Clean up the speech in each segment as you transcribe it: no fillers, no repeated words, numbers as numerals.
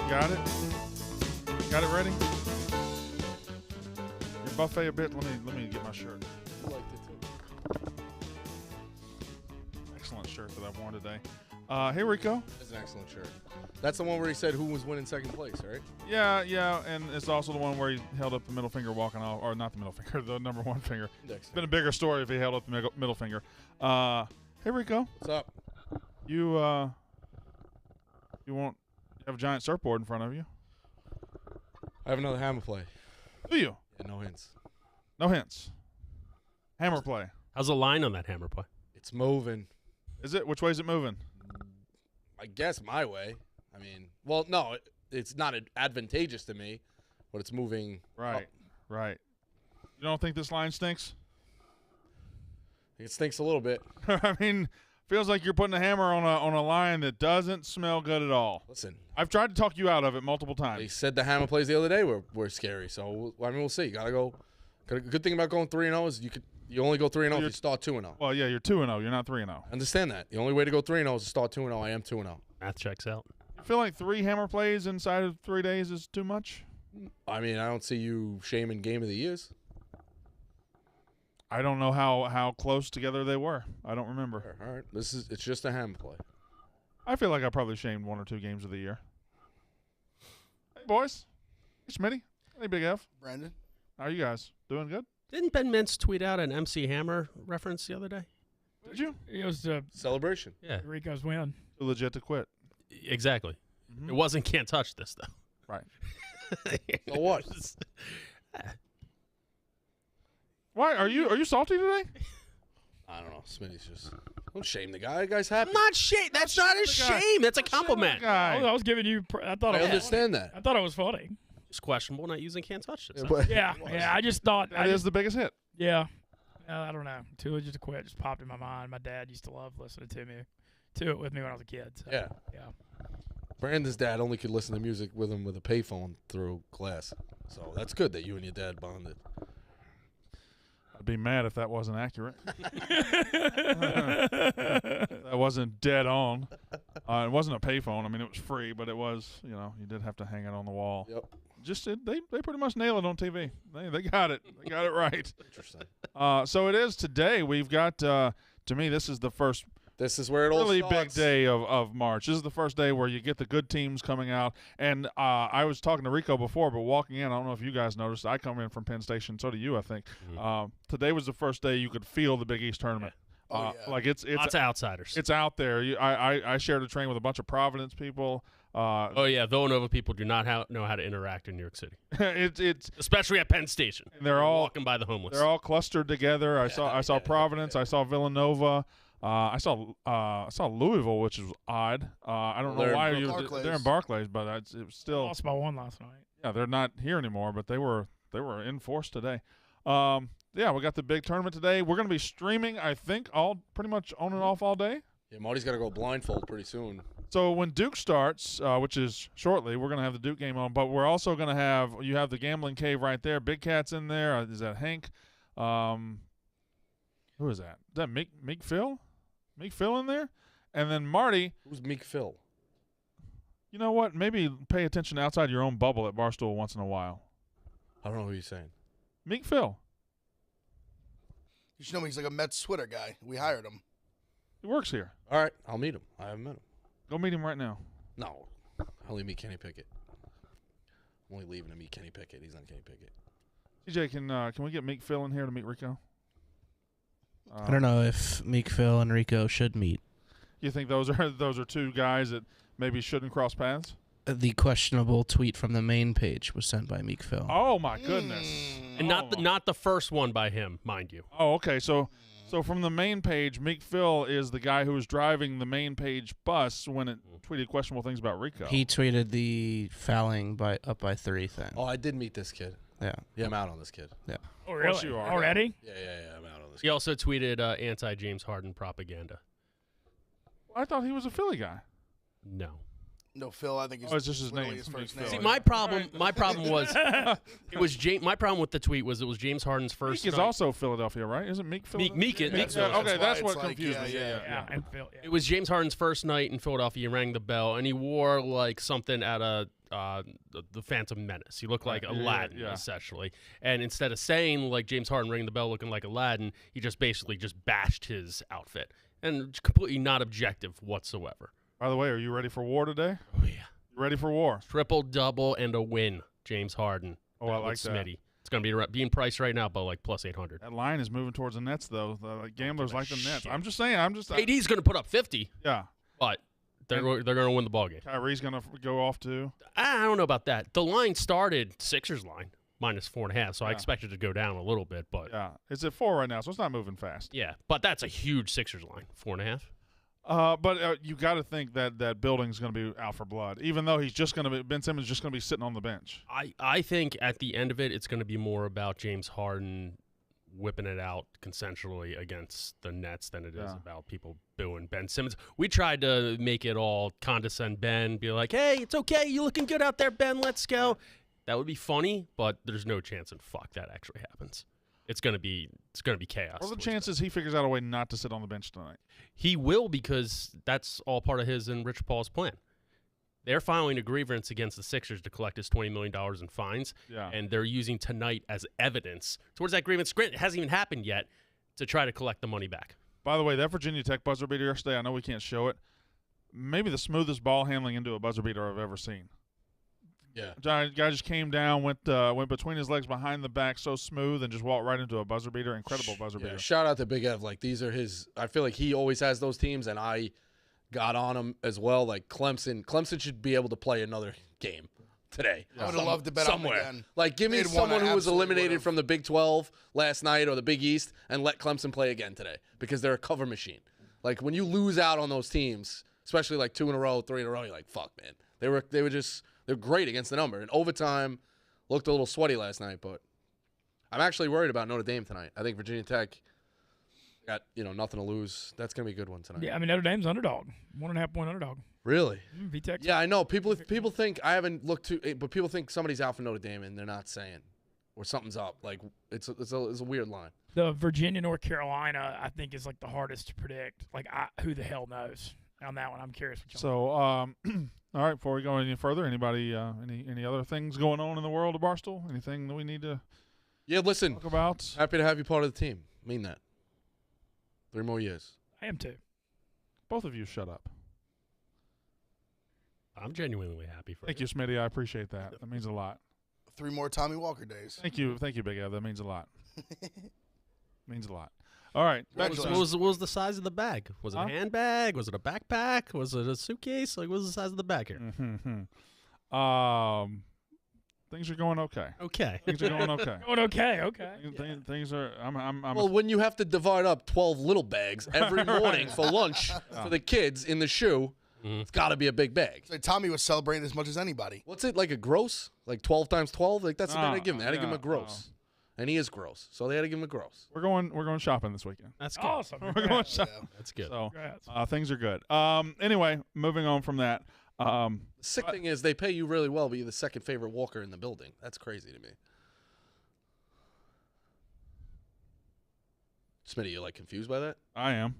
Got it? Got it ready? Your buffet a bit? Let me get my shirt. I liked it too. Excellent shirt that I've worn today. Hey, Rico. That's an excellent shirt. That's the one where he said who was winning second place, right? Yeah, and it's also the one where he held up the middle finger walking off, or not the middle finger, the number one finger. It's been a bigger story if he held up the middle finger. Hey, Rico. What's up? You won't have a giant surfboard in front of you. I have another hammer play. Do you? Yeah, no hints. No hints. Hammer play. How's the line on that hammer play? It's moving. Is it? Which way is it moving? I guess my way. I mean, well, no, it's not advantageous to me, but it's moving. Right. You don't think this line stinks? It stinks a little bit. I mean, feels like you're putting a hammer on a line that doesn't smell good at all. Listen, I've tried to talk you out of it multiple they times. said the hammer plays the other day were scary, so I mean, we'll see. Gotta go. Good thing about going 3-0 is you only go 3-0 if you start 2-0. Well, yeah, you're 2-0. You're not 3-0. Understand that. The only way to go 3-0 is to start 2-0. I am 2-0. Math checks out. You feel like 3 hammer plays inside of 3 days is too much? I mean, I don't see you shaming game of the years. I don't know how close together they were. I don't remember. All right, it's just a hammer play. I feel like I probably shamed 1 or 2 games of the year. Hey, boys. Hey, Smitty. Hey, Big F. Brandon. How are you guys? Doing good? Didn't Ben Mintz tweet out an MC Hammer reference the other day? Did you? It was Celebration. Yeah, Rico's win. Too legit to quit. exactly. Mm-hmm. It wasn't can't touch this, though. Right. So what? Why are you salty today? I don't know. Smitty's just don't shame the guy. The guy's happy. I'm not shame. That's not a shame. That's a compliment. Guy. I was giving you. I thought I it was understand funny. that. I thought it was funny. It's questionable not using can't touch this. Yeah. I just thought. That is the biggest hit. Yeah. I don't know. Too legit to quit just popped in my mind. My dad used to love listening to it with me when I was a kid. So, Yeah. Brandon's dad only could listen to music with him with a payphone through class. So that's good that you and your dad bonded. I'd be mad if that wasn't accurate. That wasn't dead on. It wasn't a payphone. I mean, it was free, but it was, you did have to hang it on the wall. Yep. They pretty much nail it on TV. They got it. They got it right. Interesting. So it is today. We've got, to me, this is the first This is where it all really starts. big day of March. This is the first day where you get the good teams coming out. And I was talking to Rico before, but walking in, I don't know if you guys noticed, I come in from Penn Station, so do you, I think. Mm-hmm. Today was the first day you could feel the Big East tournament. Yeah. Like it's Lots of outsiders. It's out there. I shared a train with a bunch of Providence people. Oh yeah, Villanova people do not know how to interact in New York City, it's especially at Penn Station. they're all walking by the homeless. They're all clustered together. I saw Providence. I saw Villanova. I saw Louisville, which is odd. I don't know why they're in Barclays, but it was still Lost by 1 last night. Yeah, they're not here anymore, but they were in force today. Yeah, we got the big tournament today. We're going to be streaming, I think, pretty much on and off all day. Yeah, Marty's got to go blindfold pretty soon. So when Duke starts, which is shortly, we're going to have the Duke game on, but we're also going to have the Gambling Cave right there. Big Cat's in there. Is that Hank? Who is that? Is that Meek Phil? Meek Phil in there? And then Marty. Who's Meek Phil? You know what? Maybe pay attention outside your own bubble at Barstool once in a while. I don't know who you're saying. Meek Phil. You should know he's like a Mets Twitter guy. We hired him. He works here. All right, I'll meet him. I haven't met him. Go meet him right now. No, I only meet Kenny Pickett. I'm only leaving to meet Kenny Pickett. He's not Kenny Pickett. CJ, can we get Meek Phil in here to meet Rico? I don't know if Meek Phil and Rico should meet. You think those are two guys that maybe shouldn't cross paths? The questionable tweet from the main page was sent by Meek Phil. Oh my goodness! And not the first one by him, mind you. Oh, okay. So from the main page, Meek Phil is the guy who was driving the main page bus when it tweeted questionable things about Rico. He tweeted the fouling up by 3 thing. Oh, I did meet this kid. Yeah. Yeah, I'm out on this kid. Yeah. Oh, really? course you are. Already? Yeah, I'm out on this He kid. also tweeted anti-James Harden propaganda. I thought he was a Philly guy. No. No, Phil, I think Oh, it's just his literally name. his first Meek name. Phil. See, my problem was it was my problem with the tweet was it was James Harden's first. Meek is night. also Philadelphia, right? Isn't Meek Philadelphia? Meek is Yeah, Philadelphia. okay, that's why what it's like, confused me. yeah. Yeah. And Phil, yeah. It was James Harden's first night in Philadelphia. He rang the bell and he wore like something at a the Phantom Menace. He looked like Aladdin, essentially. And instead of saying, like, James Harden ringing the bell looking like Aladdin, he just basically just bashed his outfit. And completely not objective whatsoever. By the way, are you ready for war today? Oh, yeah. You ready for war? Triple-double and a win, James Harden. Oh, I like that. Smitty. It's going to be being priced right now, but like plus 800. That line is moving towards the Nets, though. The gamblers like the Nets. I'm just saying. AD's going to put up 50. Yeah. But they're going to win the ballgame. Kyrie's going to go off, too. I don't know about that. The line started Sixers line, minus 4.5, so I expected it to go down a little bit. But yeah. It's at 4 right now, so it's not moving fast. Yeah, but that's a huge Sixers line, 4.5. But you got to think that building's going to be out for blood, even though Ben Simmons is just going to be sitting on the bench. I think at the end of it's going to be more about James Harden whipping it out consensually against the Nets than it is about people booing Ben Simmons. We tried to make it all condescend Ben, be like, hey, it's okay, you looking good out there, Ben, let's go. That would be funny, but there's no chance in fuck that actually happens. It's gonna be chaos. What are the chances he figures out a way not to sit on the bench tonight? He will, because that's all part of his and Rich Paul's plan. They're filing a grievance against the Sixers to collect his $20 million in fines, and they're using tonight as evidence towards that grievance. It hasn't even happened yet to try to collect the money back. By the way, that Virginia Tech buzzer beater yesterday, I know we can't show it, maybe the smoothest ball handling into a buzzer beater I've ever seen. Yeah, guy just came down, went between his legs behind the back, so smooth, and just walked right into a buzzer beater. Incredible buzzer beater. Shout out to Big Ev. Like, these are his. I feel like he always has those teams, and I got on him as well. Like Clemson should be able to play another game today. I would have loved to bet somewhere. on again. Like, give me someone who was eliminated from the Big 12 last night or the Big East, and let Clemson play again today, because they're a cover machine. Like, when you lose out on those teams, especially like 2 in a row, 3 in a row, you're like, fuck, man. They're great against the number. And overtime looked a little sweaty last night, but I'm actually worried about Notre Dame tonight. I think Virginia Tech got, nothing to lose. That's going to be a good one tonight. Yeah, I mean, Notre Dame's underdog. 1.5 point underdog. Really? VTech. Yeah, I know. People think, I haven't looked but people think somebody's out for Notre Dame and they're not saying, or something's up. Like, it's a weird line. The Virginia, North Carolina, I think, is like the hardest to predict. Like, who the hell knows on that one? I'm curious what y'all think. All right, before we go any further, anybody, any other things going on in the world of Barstool? Anything that we need to talk about? Happy to have you part of the team. Mean that. 3 more years. I am too. Both of you shut up. I'm genuinely happy for Thank you, Smitty. I appreciate that. That means a lot. 3 more Tommy Walker days. Thank you, Big Ev. That means a lot. Means a lot. All right. What was the size of the bag? Was it a handbag? Was it a backpack? Was it a suitcase? Like, what was the size of the bag here? Things are going okay. Okay. Things are going okay. Going okay. Okay. Things are. Well, when you have to divide up 12 little bags every morning for lunch for the kids in the shoe, it's got to be a big bag. So Tommy was celebrating as much as anybody. What's it, like a gross? Like 12 times 12? Like, that's what they had to give him. They had to give him a gross. And he is gross, so they had to give him a gross. We're going shopping this weekend. That's good. Awesome. We're going shopping. Yeah. That's good. So things are good. Anyway, moving on from that. The sick thing is they pay you really well, but you're the second favorite walker in the building. That's crazy to me. Smitty, you like confused by that? I am.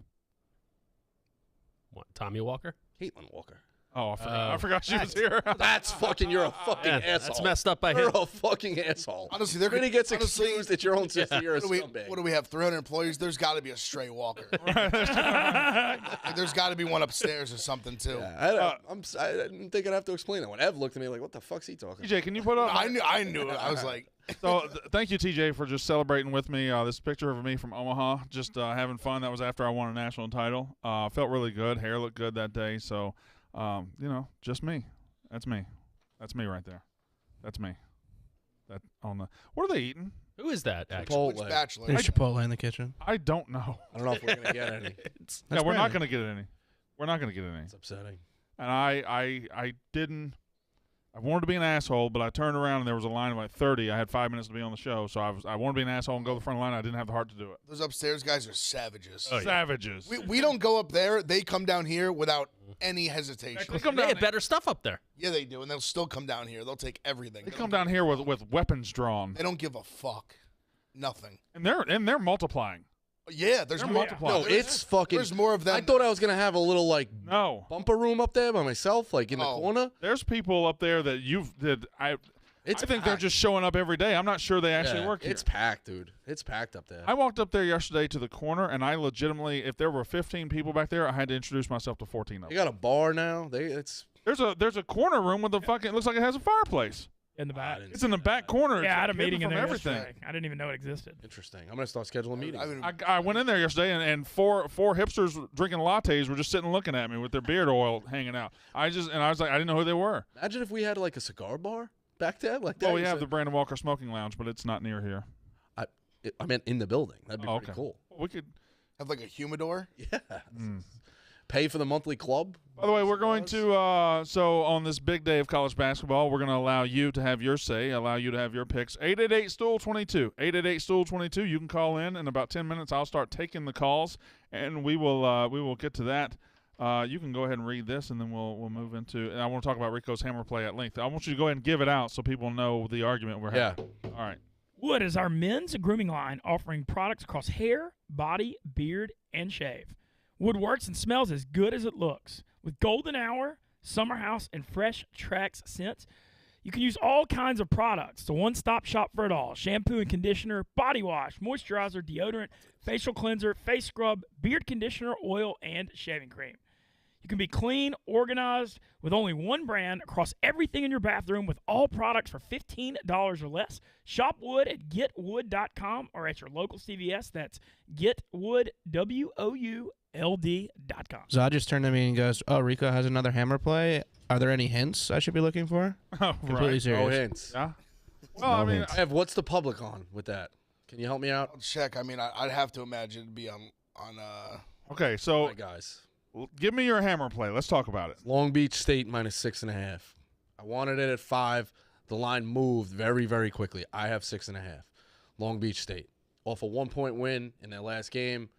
What, Tommy Walker? Caitlin Walker. Oh, I forgot she was here. That's fucking. You're a fucking asshole. That's messed up by him. You're a fucking asshole. Honestly, they're when he gets excused at your own sister, you're a scumbag. What do we have? 300 employees. There's got to be a stray walker. There's got to be one upstairs or something too. Yeah, I didn't think I'd have to explain that one. Ev looked at me like, "What the fuck's he talking?" TJ, can you put up? I knew it. I was like. So thank you, TJ, for just celebrating with me. This picture of me from Omaha, just having fun. That was after I won a national title. Felt really good. Hair looked good that day. So. Just me. That's me. That's me right there. That's me. That on the. What are they eating? Who is that? Which bachelor? There's Chipotle in the kitchen. I don't know. I don't know if we're gonna get any. Yeah, we're not gonna get any. We're not gonna get any. It's upsetting. And I didn't. I wanted to be an asshole, but I turned around and there was a line of like 30. I had 5 minutes to be on the show, so I wanted to be an asshole and go to the front of the line. I didn't have the heart to do it. Those upstairs guys are savages. Oh, yeah. Savages. We don't go up there. They come down here without any hesitation. They have better stuff up there. Yeah, they do, and they'll still come down here. They'll take everything. They come down here with weapons drawn. They don't give a fuck. Nothing. And they're multiplying. Yeah, there's They're more. multiplied. No, it's fucking. There's more of them. I thought I was gonna have a little like No. bumper room up there by myself, like in the Oh. corner. There's people up there that I think they're packed. just showing up every day. I'm not sure they actually Yeah, work here. It's packed, dude. It's packed up there. I walked up there yesterday to the corner, and I legitimately, if there were 15 people back there, I had to introduce myself to 14 of They them. got a bar now. There's There's a corner room with a fucking. It looks like it has a fireplace. In the back. It's in the back corner. Yeah, I had a It's hidden meeting in from there everything. yesterday. I didn't even know it existed. interesting. I'm gonna start scheduling meetings. I went in there yesterday, and four hipsters drinking lattes were just sitting looking at me with their beard oil hanging out. I was like, I didn't know who they were. Imagine if we had like a cigar bar back there, like that. Oh, we You have said- the Brandon Walker Smoking Lounge, but it's not near here. I meant in the building. That'd be Oh, pretty okay. cool. We could. Have like a humidor. Yeah. Pay for the monthly club. By the way, we're going to so on this big day of college basketball, we're going to allow you to have your say, allow you to have your picks. 888-STOOL-22. 888-STOOL-22. You can call in about 10 minutes. I'll start taking the calls, and we will get to that. You can go ahead and read this, and then we'll move into. And I want to talk about Rico's hammer play at length. I want you to go ahead and give it out so people know the argument we're having. All right. Wood is our men's grooming line offering products across hair, body, beard, and shave. Wood works and smells as good as it looks. With Golden Hour, Summer House, and Fresh Tracks scents, you can use all kinds of products. It's a one-stop shop for it all. Shampoo and conditioner, body wash, moisturizer, deodorant, facial cleanser, face scrub, beard conditioner, oil, and shaving cream. You can be clean, organized, with only one brand across everything in your bathroom with all products for $15 or less. Shop Wood at getwood.com or at your local CVS. That's getwood, WOULD.com. So I just turned to me and goes, "Oh, Rico has another hammer play. Are there any hints I should be looking for?" Oh, Completely right. serious. No hints. Yeah. Well, I No mean, hints. Ev, what's the public on with that? Can you help me out? I'll check. I mean, I'd have to imagine it'd be on. okay. So Hi, guys. give me your hammer play. Let's talk about it. Long Beach State minus 6.5. I wanted it at 5. The line moved very, very quickly. I have 6.5. Long Beach State off a 1-point win in their last game.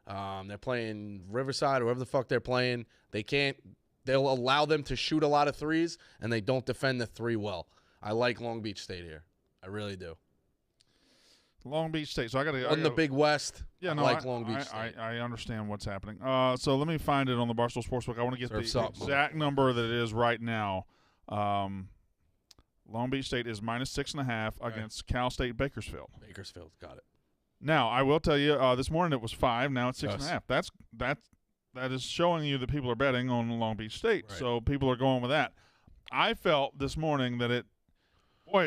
They're playing Riverside or whoever the fuck they're playing. They'll allow them to shoot a lot of threes, and they don't defend the three well. I like Long Beach State here. I really do. Long Beach State. So I got to. On the Big West, Yeah, I no, like Long Beach State. I understand what's happening. So let me find it on the Barstool Sportsbook. I want to get Surf's the up, exact number that it is right now. Long Beach State is minus 6.5 against Cal State Bakersfield. Bakersfield, got it. Now I will tell you, this morning it was 5. Now it's 6.5. Yes. That is showing you that people are betting on Long Beach State. Right. So people are going with that. I felt this morning that it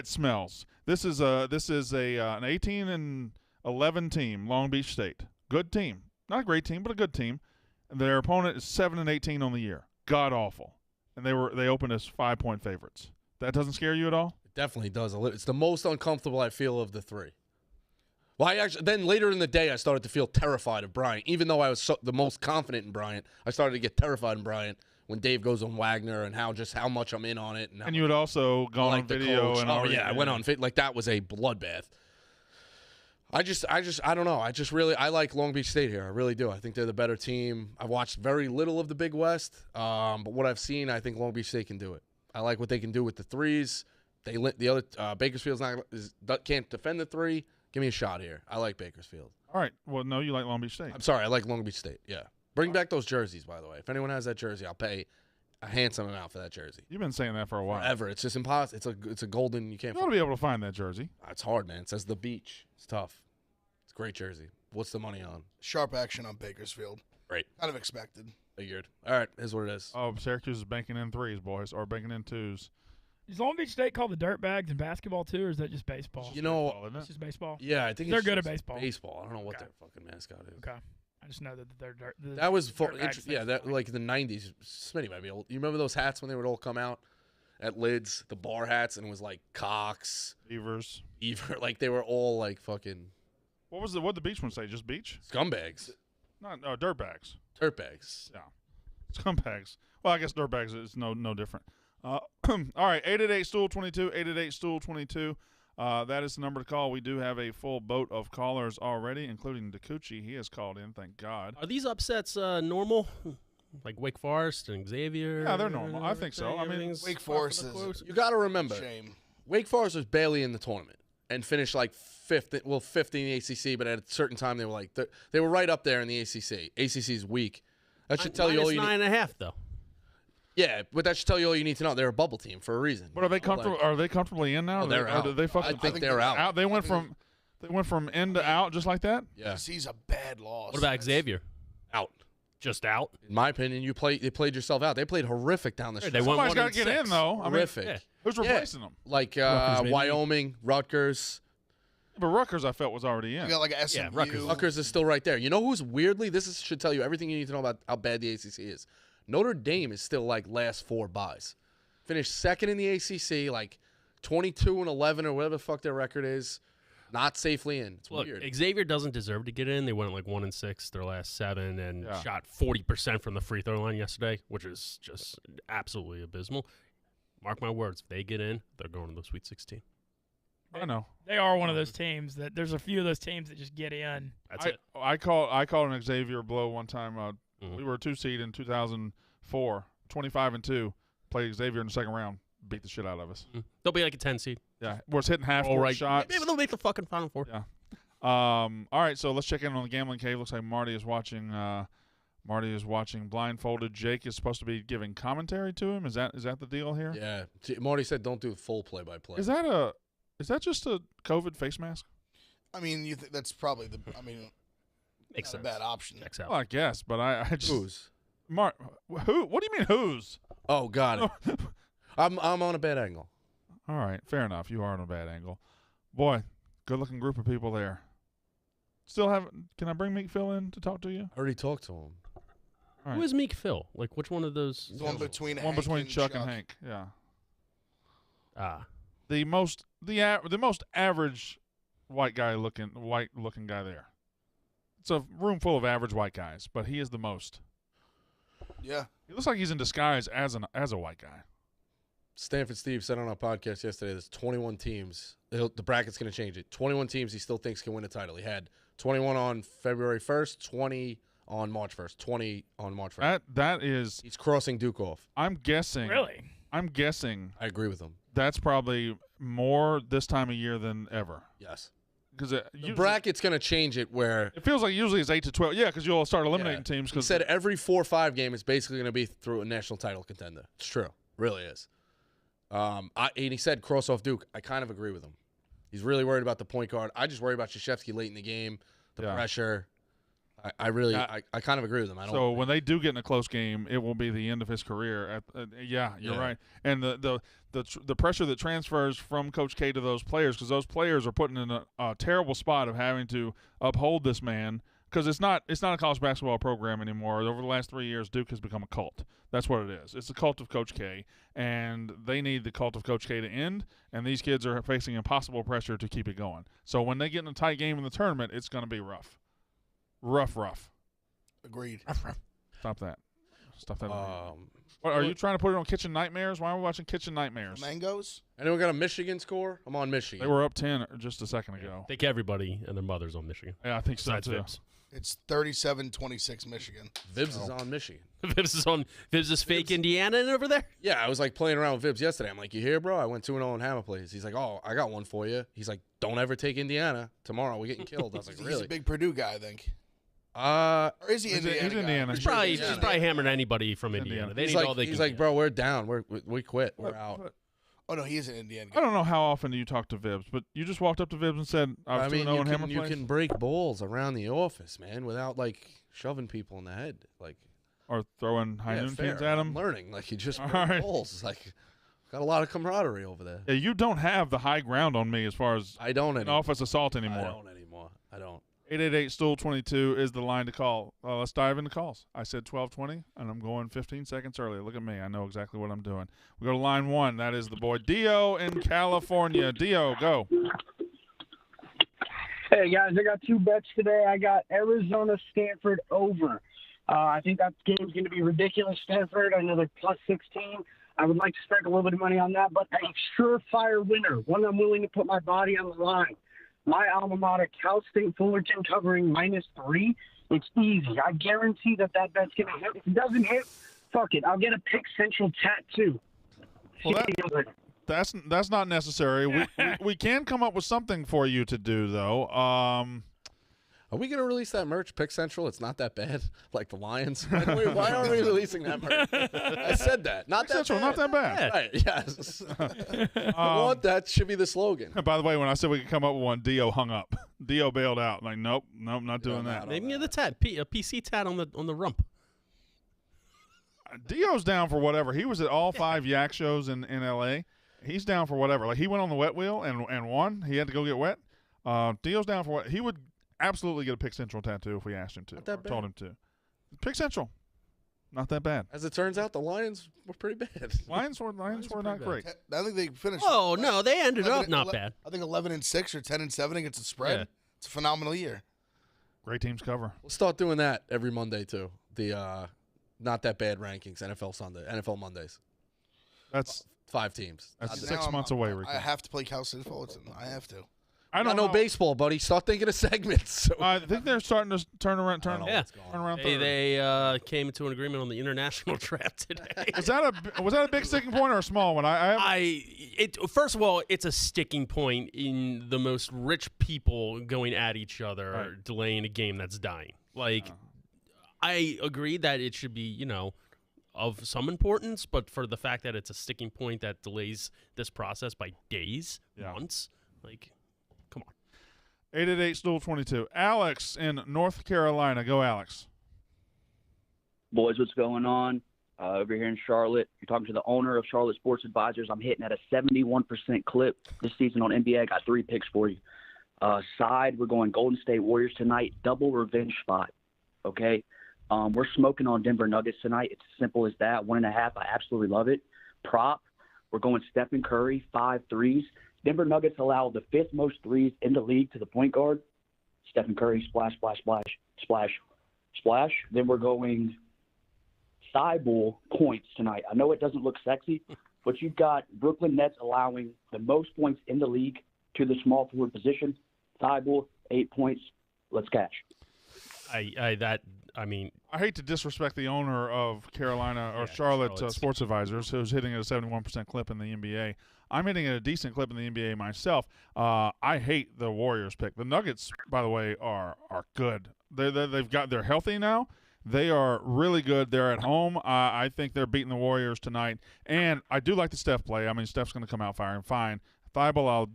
smells. This is an 18-11 team, Long Beach State. Good team, not a great team, but a good team. Their opponent is 7-18 on the year. God awful, and they opened as 5-point favorites. That doesn't scare you at all? It definitely does. It's the most uncomfortable I feel of the three. Well, then later in the day, I started to feel terrified of Bryant. Even though I was the most confident in Bryant, I started to get terrified in Bryant when Dave goes on Wagner and how much I'm in on it. And you had also gone on video coach. and I went on like that was a bloodbath. I don't know. I like Long Beach State here. I really do. I think they're the better team. I've watched very little of the Big West, but what I've seen, I think Long Beach State can do it. I like what they can do with the threes. The other Bakersfield's can't defend the three. Give me a shot here. I like Bakersfield. All right. Well, no, you like Long Beach State. I'm sorry. I like Long Beach State. Yeah. Bring back those jerseys, by the way. If anyone has that jersey, I'll pay a handsome amount for that jersey. You've been saying that for a while. Forever. It's just impossible. It's a golden. You can't. You ought to be able to find that jersey. It's hard, man. It says the beach. It's tough. It's a great jersey. What's the money on? Sharp action on Bakersfield. Great. Kind of expected. Figured. All right. Here's what it is. Oh, Syracuse is banking in threes, boys, or banking in twos. Is Long Beach State called the Dirtbags in basketball too, or is that just baseball? You know. Isn't it? It's just baseball. Yeah, I think They're it's good at just baseball. Baseball. I don't know what Okay. their fucking mascot is. Okay. I just know that they're dirt. That was Dirtbags yeah. thing's That funny. like the '90s. Smitty might be old. You remember those hats when they would all come out at lids, the bar hats, and it was like Cox, Beavers. Ever, like they were all like fucking What did the beach one say? Just beach? scumbags, Not dirtbags. dirtbags. Yeah. Scumbags. Well, I guess dirtbags is no different. All right, 888-STOOL-22, 888-STOOL-22. That is the number to call. We do have a full boat of callers already, including DeCucci. He has called in, thank God. Are these upsets normal? Like Wake Forest and Xavier? Yeah, they're normal. I think so. I mean, Everything's Wake par for Forest the is- course? You got to remember, Shame. Wake Forest was barely in the tournament. and finished like fifth in the ACC, but at a certain time they were like they were right up there in the ACC. ACC's weak. That should tell you all you need. 9.5 though. Yeah, but that should tell you all you need to know. They're a bubble team for a reason. But are they comfortable? Are they comfortably in now? Oh, they're out. I think they're out. They went from in to out just like that. Yeah, ACC's a bad loss. What about Xavier? out. Just out. In my opinion, they played yourself out. They played horrific down the stretch. They went Somebody's got to get in though. Horrific. Yeah. Who's replacing them? Like Rutgers, Wyoming, Rutgers. But Rutgers, I felt, was already in. You got like a SMU. Rutgers is still right there. You know who's weirdly? Should tell you everything you need to know about how bad the ACC is. Notre Dame is still like last 4 buys. Finished second in the ACC, like 22-11 or whatever the fuck their record is. Not safely in. It's Look, weird. Xavier doesn't deserve to get in. They went like 1-6 their last 7 and Yeah. shot 40% from the free throw line yesterday, which is just absolutely abysmal. Mark my words, if they get in, they're going to the Sweet 16. I know. They are one of those teams that there's a few of those teams that just get in. That's it. I called an Xavier blow one time. Mhm. We were a 2 seed in 2004, 25-2. Played Xavier in the second round, beat the shit out of us. They'll be like a 10 seed. Yeah, was hitting half All court right. shots. Maybe they'll make the fucking Final Four. Yeah. All right, so let's check in on the gambling cave. Looks like Marty is watching. Blindfolded. Jake is supposed to be giving commentary to him. Is that the deal here? Yeah. Marty said don't do full play-by-play. Is that just a COVID face mask? I mean, that's probably Makes not sense. a bad option. Checks out. Well, I guess, but I just Who's? Mark. Who? What do you mean who's? Oh, got it. I'm on a bad angle. All right, fair enough. You are on a bad angle. Boy, good-looking group of people there. Still haven't. Can I bring Meek Phil in to talk to you? I already talked to him. All right. Who is Meek Phil? Like, which one of those? The one between One Hank between and Chuck and Hank. Yeah. Ah. The most average white looking guy there. It's a room full of average white guys, but he is the most. Yeah. He looks like he's in disguise as a white guy. Stanford Steve said on our podcast yesterday there's 21 teams. The bracket's going to change it. 21 teams he still thinks can win a title. He had 21 on February 1st, 20 on March 1st, 20 on March 1st. That is. He's crossing Duke off. I'm guessing. Really? I'm guessing I agree with him. that's probably more this time of year than ever. Yes. Because The bracket's going to change it where it feels like usually it's 8 to 12. Yeah, because you'll start eliminating teams. he Because said every 4 or 5 game is basically going to be through a national title contender. It's true. Really is. And he said cross off Duke. I kind of agree with him. He's really worried about the point guard. I just worry about Krzyzewski late in the game, the pressure. I really kind of agree with him. So when they do get in a close game, it will be the end of his career. You're right. And the pressure that transfers from Coach K to those players, because those players are put in a terrible spot of having to uphold this man, because it's not a college basketball program anymore. Over the last 3 years, Duke has become a cult. That's what it is. It's the cult of Coach K, and they need the cult of Coach K to end, and these kids are facing impossible pressure to keep it going. So when they get in a tight game in the tournament, it's going to be rough. Rough. Agreed. Stop that. What, are you trying to put it on Kitchen Nightmares? Why are we watching Kitchen Nightmares? Mangoes? Anyone got a Michigan score? I'm on Michigan. They were up 10 just a second ago. I think everybody and their mothers on Michigan. Yeah, I think so Besides too. Vibs. It's 37-26 Michigan. Vibs is on Michigan. Vibs is fake Indiana over there? Yeah, I was like playing around with Vibs yesterday. I'm like, you hear, bro? I went 2-0 in Hammer plays. He's like, oh, I got one for you. He's like, don't ever take Indiana. Tomorrow we're getting killed. I was like, He's really? a big Purdue guy, I think. Or is he He's Indiana? guy? Indiana. He's probably hammered anybody from Indiana. They He's need like, all they he's can like, get. bro, we're down. We quit. We're out. Oh, no, he is an Indiana I guy. don't know how often do you talk to Vibs, but you just walked up to Vibs and said, I was 2-0 in Hammer you plays? can break balls around the office, man, without like shoving people in the head, like Or throwing high noon fair. pins at I'm him? learning, like you just All break right. balls. It's like got a lot of camaraderie over there. Yeah, you don't have the high ground on me as far as I don't an anymore. office assault anymore. I don't. 888-STOOL-22 is the line to call. Let's dive into calls. I said 12:20, and I'm going 15 seconds early. Look at me. I know exactly what I'm doing. We go to line 1. That is the boy Dio in California. Dio, go. Hey, guys, I got 2 bets today. I got Arizona, Stanford over. I think that game's going to be ridiculous. Stanford, I know they're plus 16. I would like to strike a little bit of money on that, but a surefire winner, one I'm willing to put my body on the line. My alma mater, Cal State Fullerton, covering -3. It's easy. I guarantee that bet's going to hit. If it doesn't hit, fuck it. I'll get a Pick Central tattoo. Well, That's not necessary. We can come up with something for you to do though. Are we going to release that merch, Pick Central? It's not that bad, like the Lions. Why aren't we releasing that merch? I said that. Not that Central, bad. not that bad. Right, yes. I want that should be the slogan. By the way, when I said we could come up with one, Dio hung up. Dio bailed out. Like, nope, not doing that. Maybe the tat, a PC tat on the rump. Dio's down for whatever. He was at all 5 Yak shows in L.A. He's down for whatever. Like, he went on the wet wheel and won. He had to go get wet. Dio's down for what he would absolutely get a Pick Central tattoo if we asked him to. Not that bad. Told him to. Pick Central. Not that bad. As it turns out, the Lions were pretty bad. Lions were not great. I think they finished. Oh no, they ended 11 up not bad. I think 11-6 or 10-7 against the spread. Yeah. It's a phenomenal year. Great teams cover. We'll start doing that every Monday too. The not that bad rankings, NFL Mondays. That's 5 teams. That's Now 6 months away, Rico. I have to play Cal State Fullerton. I have to. I Not don't no know. baseball, buddy. Start thinking of segments. So. I think they're starting to turn around. Turn Yeah. around. They came to an agreement on the international draft today. Was that a big sticking point or a small one? First of all, it's a sticking point in the most rich people going at each other, Right. delaying a game that's dying. Like, I agree that it should be, of some importance, but for the fact that it's a sticking point that delays this process by days, months, like, come on. 888-STOOL-22. Alex in North Carolina. Go, Alex. Boys, what's going on? Over here in Charlotte, you're talking to the owner of Charlotte Sports Advisors. I'm hitting at a 71% clip this season on NBA. I got 3 picks for you. Side, we're going Golden State Warriors tonight. Double revenge spot, okay? We're smoking on Denver Nuggets tonight. It's as simple as that. 1.5. I absolutely love it. Prop, we're going Stephen Curry, 5 threes. Denver Nuggets allow the 5th most threes in the league to the point guard. Stephen Curry, splash, splash, splash, splash, splash. Then we're going Thibault points tonight. I know it doesn't look sexy, but you've got Brooklyn Nets allowing the most points in the league to the small forward position. Thibault, 8 points. Let's catch. I hate to disrespect the owner of Carolina or Charlotte Sports Advisors, who's hitting at a 71% clip in the NBA. I'm hitting at a decent clip in the NBA myself. I hate the Warriors pick. The Nuggets, by the way, are good. They're healthy now. They are really good. They're at home. I think they're beating the Warriors tonight. And I do like the Steph play. I mean, Steph's going to come out firing fine. Thibault,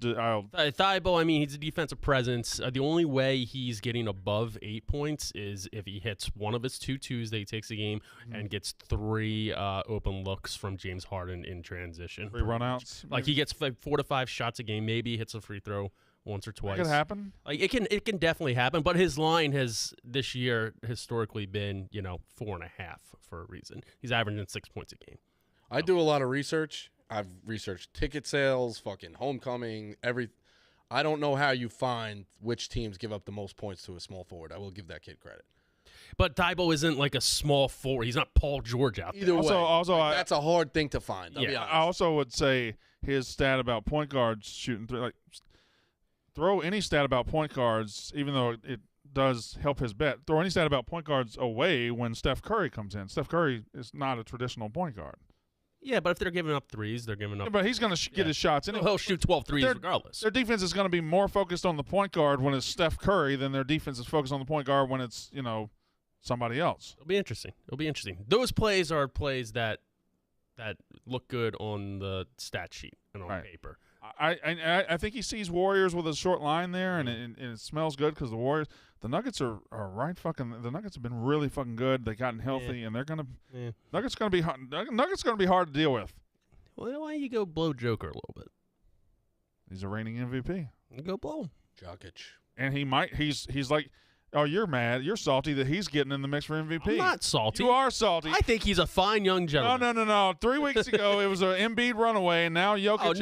Thibault, he's a defensive presence. The only way he's getting above 8 points is if he hits one of his 2 twos that he takes a game and gets 3 open looks from James Harden in transition. 3 runouts. Like he gets 4 to 5 shots a game. Maybe he hits a free throw once or twice. It could happen. Like it can definitely happen. But his line has this year historically been 4.5 for a reason. He's averaging 6 points a game. I do a lot of research. I've researched ticket sales, fucking homecoming, I don't know how you find which teams give up the most points to a small forward. I will give that kid credit. But Thibault isn't like a small forward. He's not Paul George out there. Either way, that's a hard thing to find. I'll be honest. I also would say his stat about point guards shooting throw any stat about point guards, even though it does help his bet. Throw any stat about point guards away when Steph Curry comes in. Steph Curry is not a traditional point guard. Yeah, but if they're giving up threes, they're giving up. Yeah, but he's going to get his shots anyway. He'll shoot 12 threes regardless. Their defense is going to be more focused on the point guard when it's Steph Curry than their defense is focused on the point guard when it's somebody else. It'll be interesting. Those plays are plays that look good on the stat sheet and on paper. I think he sees Warriors with a short line there, and it smells good because the Nuggets are right fucking. The Nuggets have been really fucking good. They've gotten healthy, and they're gonna. Yeah. Nuggets gonna be hard to deal with. Well, why don't you go blow Joker a little bit? He's a reigning MVP. Go blow him. Jokic. And he might. He's like. Oh, you're mad. You're salty that he's getting in the mix for MVP. I'm not salty. You are salty. I think he's a fine young gentleman. No. 3 weeks ago, it was an Embiid runaway, and now Jokic. Oh,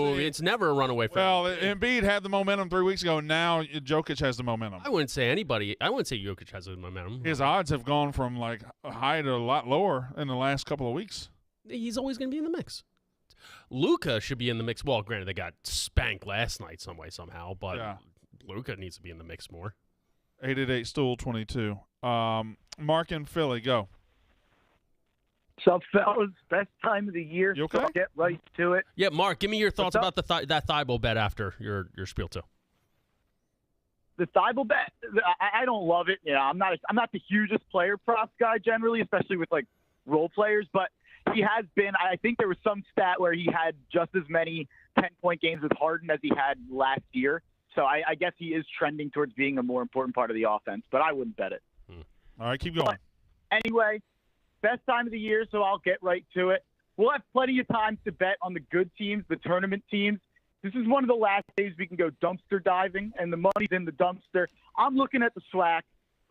no. It's never a runaway for him. Embiid had the momentum 3 weeks ago. Now Jokic has the momentum. I wouldn't say Jokic has the momentum. His odds have gone from high to a lot lower in the last couple of weeks. He's always going to be in the mix. Luka should be in the mix. Well, granted, they got spanked last night some way, somehow, but Luka needs to be in the mix more. 888-STOOL-22. Mark in Philly, go. What's up, fellas? Best time of the year. You okay? So I'll get right to it. Yeah, Mark, give me your thoughts What's about that Thibault bet after your spiel too. The Thibault bet, I don't love it. I'm not the hugest player props guy generally, especially with like role players, but he has been. I think there was some stat where he had just as many 10-point games with Harden as he had last year. So I guess he is trending towards being a more important part of the offense, but I wouldn't bet it. All right, keep going. But anyway, best time of the year, so I'll get right to it. We'll have plenty of time to bet on the good teams, the tournament teams. This is one of the last days we can go dumpster diving, and the money's in the dumpster. I'm looking at the SWAC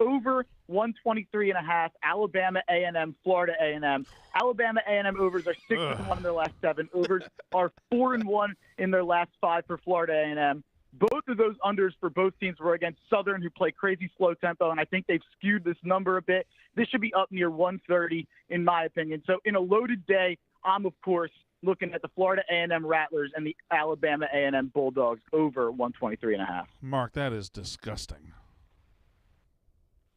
over 123.5. Alabama A&M, Florida A&M. Alabama A&M overs are 6-1 in their last 7. Overs are 4-1 in their last 5 for Florida A&M. Both of those unders for both teams were against Southern, who play crazy slow tempo, and I think they've skewed this number a bit. This should be up near 130, in my opinion. So in a loaded day, I'm, of course, looking at the Florida A&M Rattlers and the Alabama A&M Bulldogs over 123.5. Mark, that is disgusting.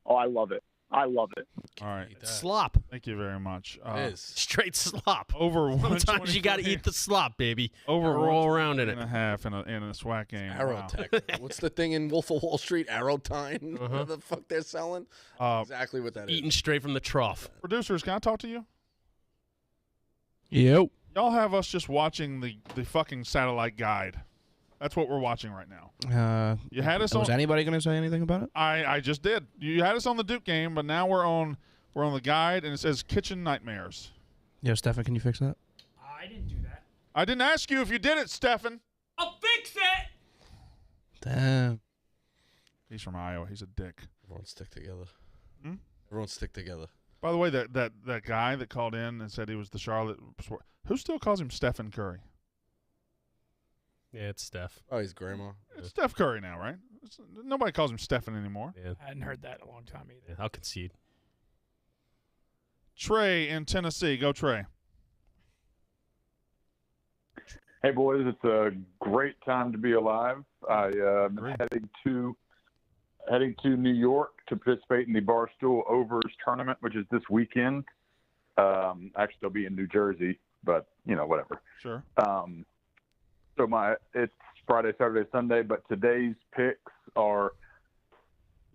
Oh, I love it. I love it. All right. Slop. Thank you very much. It is. Straight slop. Over Sometimes you got to eat the slop, baby. Over roll around in it. 1.5 in a SWAC game. Wow. Arrowtech. What's the thing in Wolf of Wall Street? Arrowtine? What the fuck they're selling? Exactly what that is. Eating straight from the trough. Producers, can I talk to you? Yep. Y'all have us just watching the fucking satellite guide. That's what we're watching right now. You had us on. Was anybody going to say anything about it? I just did. You had us on the Duke game, but now we're on the guide, and it says kitchen nightmares. Yo, Stefan, can you fix that? I didn't do that. I didn't ask you if you did it, Stefan. I'll fix it. Damn. He's from Iowa. He's a dick. Everyone stick together. Hmm? Everyone stick together. By the way, that guy that called in and said he was the Charlotte, who still calls him Stephen Curry? Yeah, it's Steph. Oh, he's grandma. It's Steph Curry now, right? Nobody calls him Stephen anymore. Yeah, I hadn't heard that in a long time either. I'll concede. Trey in Tennessee. Go, Trey. Hey, boys. It's a great time to be alive. I'm heading to New York to participate in the Barstool Overs tournament, which is this weekend. Actually, I'll be in New Jersey, but, whatever. Sure. So it's Friday, Saturday, Sunday, but today's picks are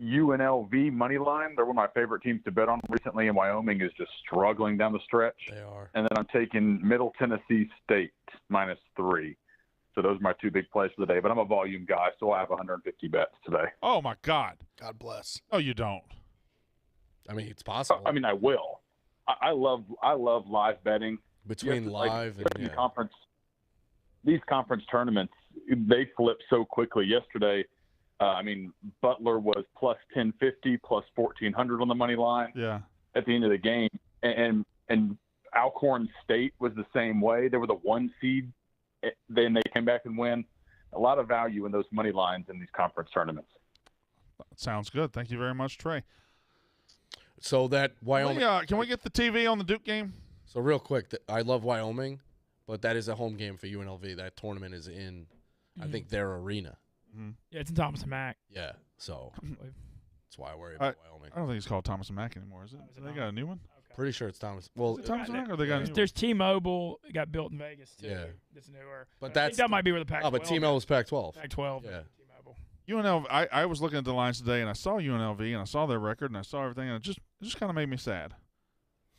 UNLV money line. They're one of my favorite teams to bet on recently, and Wyoming is just struggling down the stretch. They are. And then I'm taking Middle Tennessee State -3. So those are my two big plays for the day. But I'm a volume guy, so I have 150 bets today. Oh, my God. God bless. No, you don't. I mean, it's possible. I mean, I will. I love live betting. Between live and these conference tournaments, they flip so quickly. Yesterday, Butler was plus 1050, plus 1400 on the money line. Yeah. At the end of the game, and Alcorn State was the same way. They were the 1 seed. Then they came back and win. A lot of value in those money lines in these conference tournaments. Sounds good. Thank you very much, Trey. So that Wyoming. Can we get the TV on the Duke game? So real quick, I love Wyoming, but that is a home game for UNLV. That tournament is in, I think, their arena. Mm-hmm. Yeah, it's in Thomas and Mack. Yeah, so that's why I worry about Wyoming. I don't think it's called Thomas and Mack anymore, is it? They got a new one? Okay. Pretty sure it's Thomas. Well, is it Thomas and Mack, or they got a new There's T-Mobile. It got built in Vegas too. Yeah. That's newer. But I think that might be where the Pac-12. Oh, but T-Mobile was Pac-12. Pac-12. Yeah. T-Mobile. UNLV. I was looking at the lines today, and I saw UNLV, and I saw their record, and I saw everything, and it just kind of made me sad.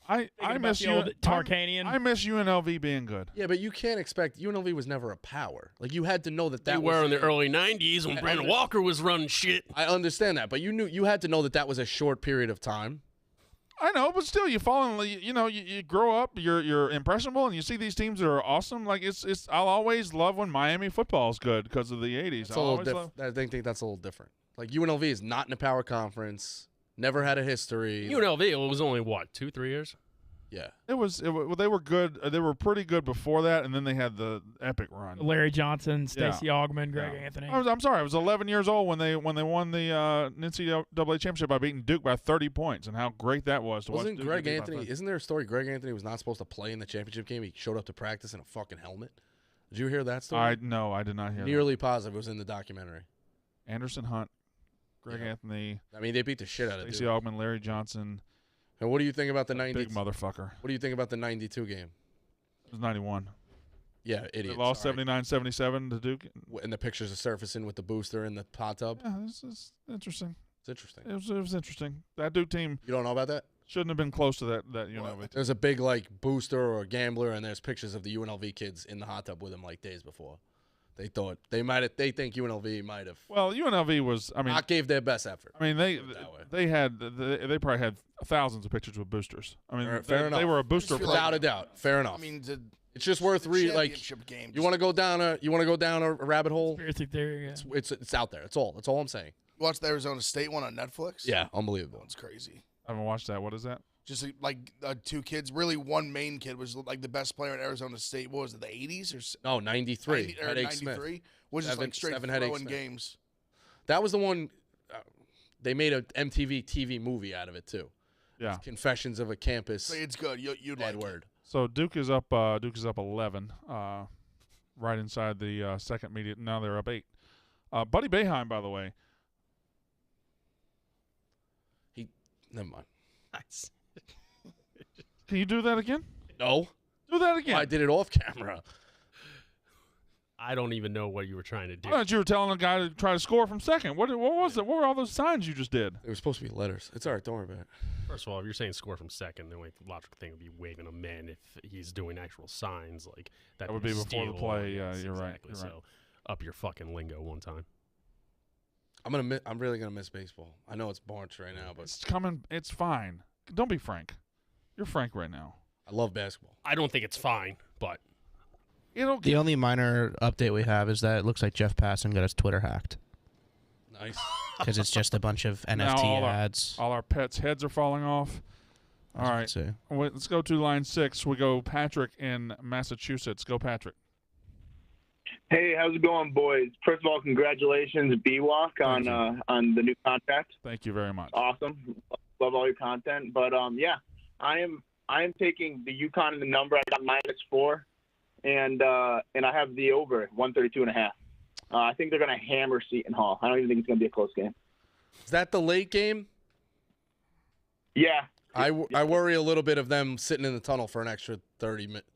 I miss Tarkanian. I miss UNLV being good. Yeah, but you can't expect UNLV was never a power. Like you had to know that They were in the early '90s when Brandon Walker was running shit. I understand that, but you had to know that was a short period of time. I know, but still, you fall in. You grow up. You're impressionable, and you see these teams that are awesome. Like it's. I'll always love when Miami football is good because of the '80s. I think that's a little different. Like UNLV is not in a power conference. Never had a history. UNLV was only what 2-3 years. Yeah, it was. They were good. They were pretty good before that, and then they had the epic run. Larry Johnson, Stacey Augmon, Greg Anthony. I'm sorry. I was 11 years old when they won the NCAA championship by beating Duke by 30 points, and how great that was to watch. Wasn't Greg Anthony? Isn't there a story? Greg Anthony was not supposed to play in the championship game. He showed up to practice in a fucking helmet. Did you hear that story? No, I did not hear. Nearly positive it was in the documentary. Anderson Hunt, Greg Anthony. I mean, they beat the shit out of Duke. Stacey Augmon, Larry Johnson. And what do you think about the 90? Big motherfucker. What do you think about the 92 game? It was 91. Yeah, idiot. They lost 79-77 to Duke. And the pictures are surfacing with the booster in the hot tub. Yeah, this is interesting. It's interesting. It was interesting. That Duke team. You don't know about that? Shouldn't have been close to that UNLV. There's a big booster or a gambler, and there's pictures of the UNLV kids in the hot tub with him days before. They thought they think UNLV might have. Well, UNLV was. I mean, not gave their best effort. I mean, they probably had thousands of pictures with boosters. I mean, fair enough. They were a booster without a doubt. Fair enough. I mean, it's just worth reading. Games. You want to go down a rabbit hole? Conspiracy theory. Yeah. It's out there. That's all I'm saying. You watched the Arizona State one on Netflix? Yeah, unbelievable. It's crazy. I haven't watched that. What is that? Just two kids. Really, one main kid was the best player at Arizona State. What was it, the 80s or? No, 93. Headache Smith. Was just straight throwing games. That was the one. They made a MTV TV movie out of it too. Yeah. It's Confessions of a Campus. It's good. You'd like Edward. So Duke is up 11, right inside the second median. Now they're up 8. Buddy Boeheim, by the way. Never mind. Nice. Can you do that again? No. Do that again. I did it off camera. I don't even know what you were trying to do. I thought you were telling a guy to try to score from second. What was it? What were all those signs you just did? It was supposed to be letters. It's all right. Don't worry about it. First of all, if you're saying score from second, the only logical thing would be waving them in. If he's doing actual signs like that, Would be before the steal. play. Yes, You're right. exactly. You're right. So up your fucking lingo one time. I'm really gonna miss baseball. I know it's March right now, but It's coming. It's fine. Don't be frank. You're frank right now. I love basketball. I don't think it's fine, but The only minor update we have is that it looks like Jeff Passan got his Twitter hacked. Nice. Because it's just a bunch of Now NFT ads. all our pets' heads are falling off. All right. Let's go to line 6. We go Patrick in Massachusetts. Go Patrick. Hey, how's it going, boys? First of all, congratulations, B-Walk, on the new contract. Thank you very much. Awesome. Love all your content. But, I am taking the UConn in the number. I got -4, and I have the over 132.5. I think they're going to hammer Seton Hall. I don't even think it's going to be a close game. Is that the late game? Yeah. I worry a little bit of them sitting in the tunnel for an extra 30 minutes.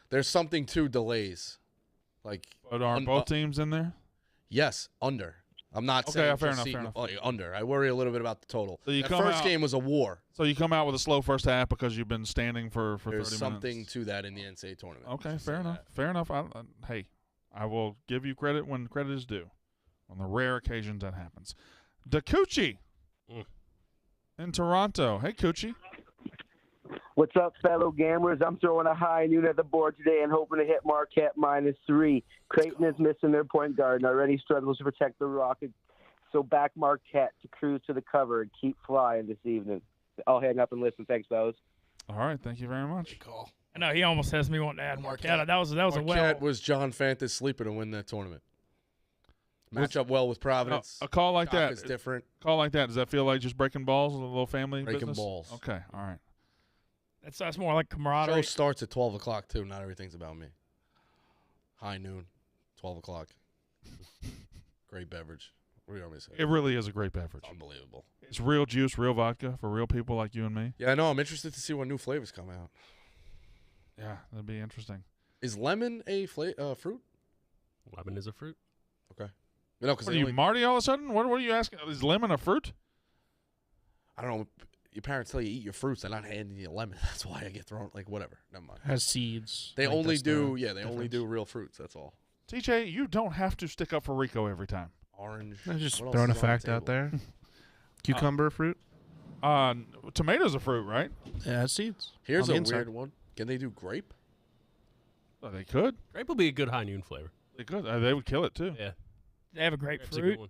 There's something to delays. But are both teams in there? Yes, under. I'm not Okay, saying fair just enough. under. I worry a little bit about the total. So you the come first out- game was a war. So you come out with a slow first half because you've been standing for 30 There's minutes. something to that in the NCAA tournament. Okay, fair enough. Fair enough. Hey, I will give you credit when credit is due. On the rare occasions that happens. DeCucci in Toronto. Hey, Cucci. What's up, fellow gamblers? I'm throwing a high noon at the board today and hoping to hit Marquette -3. Creighton is missing their point guard and already struggles to protect the Rockets. So back Marquette to cruise to the cover and keep flying this evening. I'll hang up and listen. Thanks, fellas. All right, thank you very much. Call. I know he almost has me wanting to add Marquette. That was a well. Marquette was John Fanta's sleeper to win that tournament. Match up well with Providence. A call like that is different. Call like that. Does that feel like just breaking balls, a little family Breaking business? balls. Okay, all right. That's more like Show camaraderie. starts at 12 o'clock, too. Not everything's about me. High noon, 12 o'clock. Great beverage. What do you want me to say? It really is a great beverage. Unbelievable. It's real juice, real vodka for real people like you and me. Yeah, I know. I'm interested to see what new flavors come out. Yeah, that'd be interesting. Is lemon a fruit? Lemon is a fruit. Okay. No, because What are you, Marty, all of a sudden? What are you asking? Is lemon a fruit? I don't know. Your parents tell you eat your fruits. They're not handing you a lemon. That's why I get thrown. Whatever. Never mind. Has seeds. They Like, only that's the do. They only difference. do real fruits. That's all. TJ, you don't have to stick up for Rico every time. Orange. I'm just What else throwing a is on the fact out table? there. Cucumber fruit. Tomatoes a fruit, right? Yeah, it has seeds. Here's on a the weird inside. one. Can they do grape? Oh, they could. Grape will be a good high noon flavor. They could. They would kill it too. Yeah. They have a Grape's a good grapefruit. one.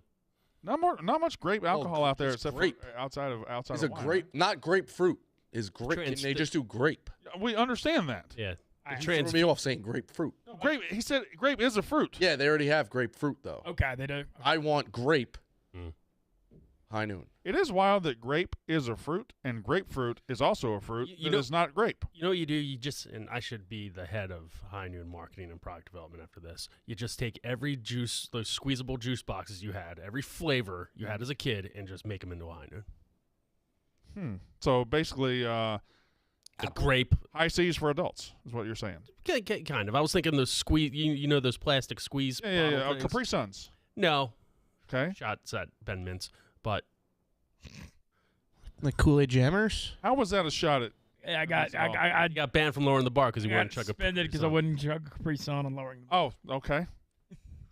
Not much grape alcohol out there it's except grape. for outside Is of a wine, grape, not grapefruit. Is grape? Can they just do grape? right? We understand that. Yeah. You threw me off saying grapefruit. Grape. He said grape is a fruit. Yeah, they already have grapefruit though. Okay, they do. I want grape. High noon. It is wild that grape is a fruit and grapefruit is also a fruit that is not grape. You know what you do? You just, and I should be the head of High Noon Marketing and Product Development after this. You just take every juice, those squeezable juice boxes you had, every flavor you had as a kid, and just make them into a High Noon. So basically, The grape. high C's for adults is what you're saying. Kind of. I was thinking those squeeze. You know those plastic squeeze. Yeah. bottle Oh, things? Capri Suns. No. Okay. Shots at Ben Mintz, but Like Kool-Aid Jammers? How was that a shot at? Yeah, I got banned from lowering the bar because he wouldn't chug a suspended because I wouldn't chug a Capri Sun on lowering. Oh, okay.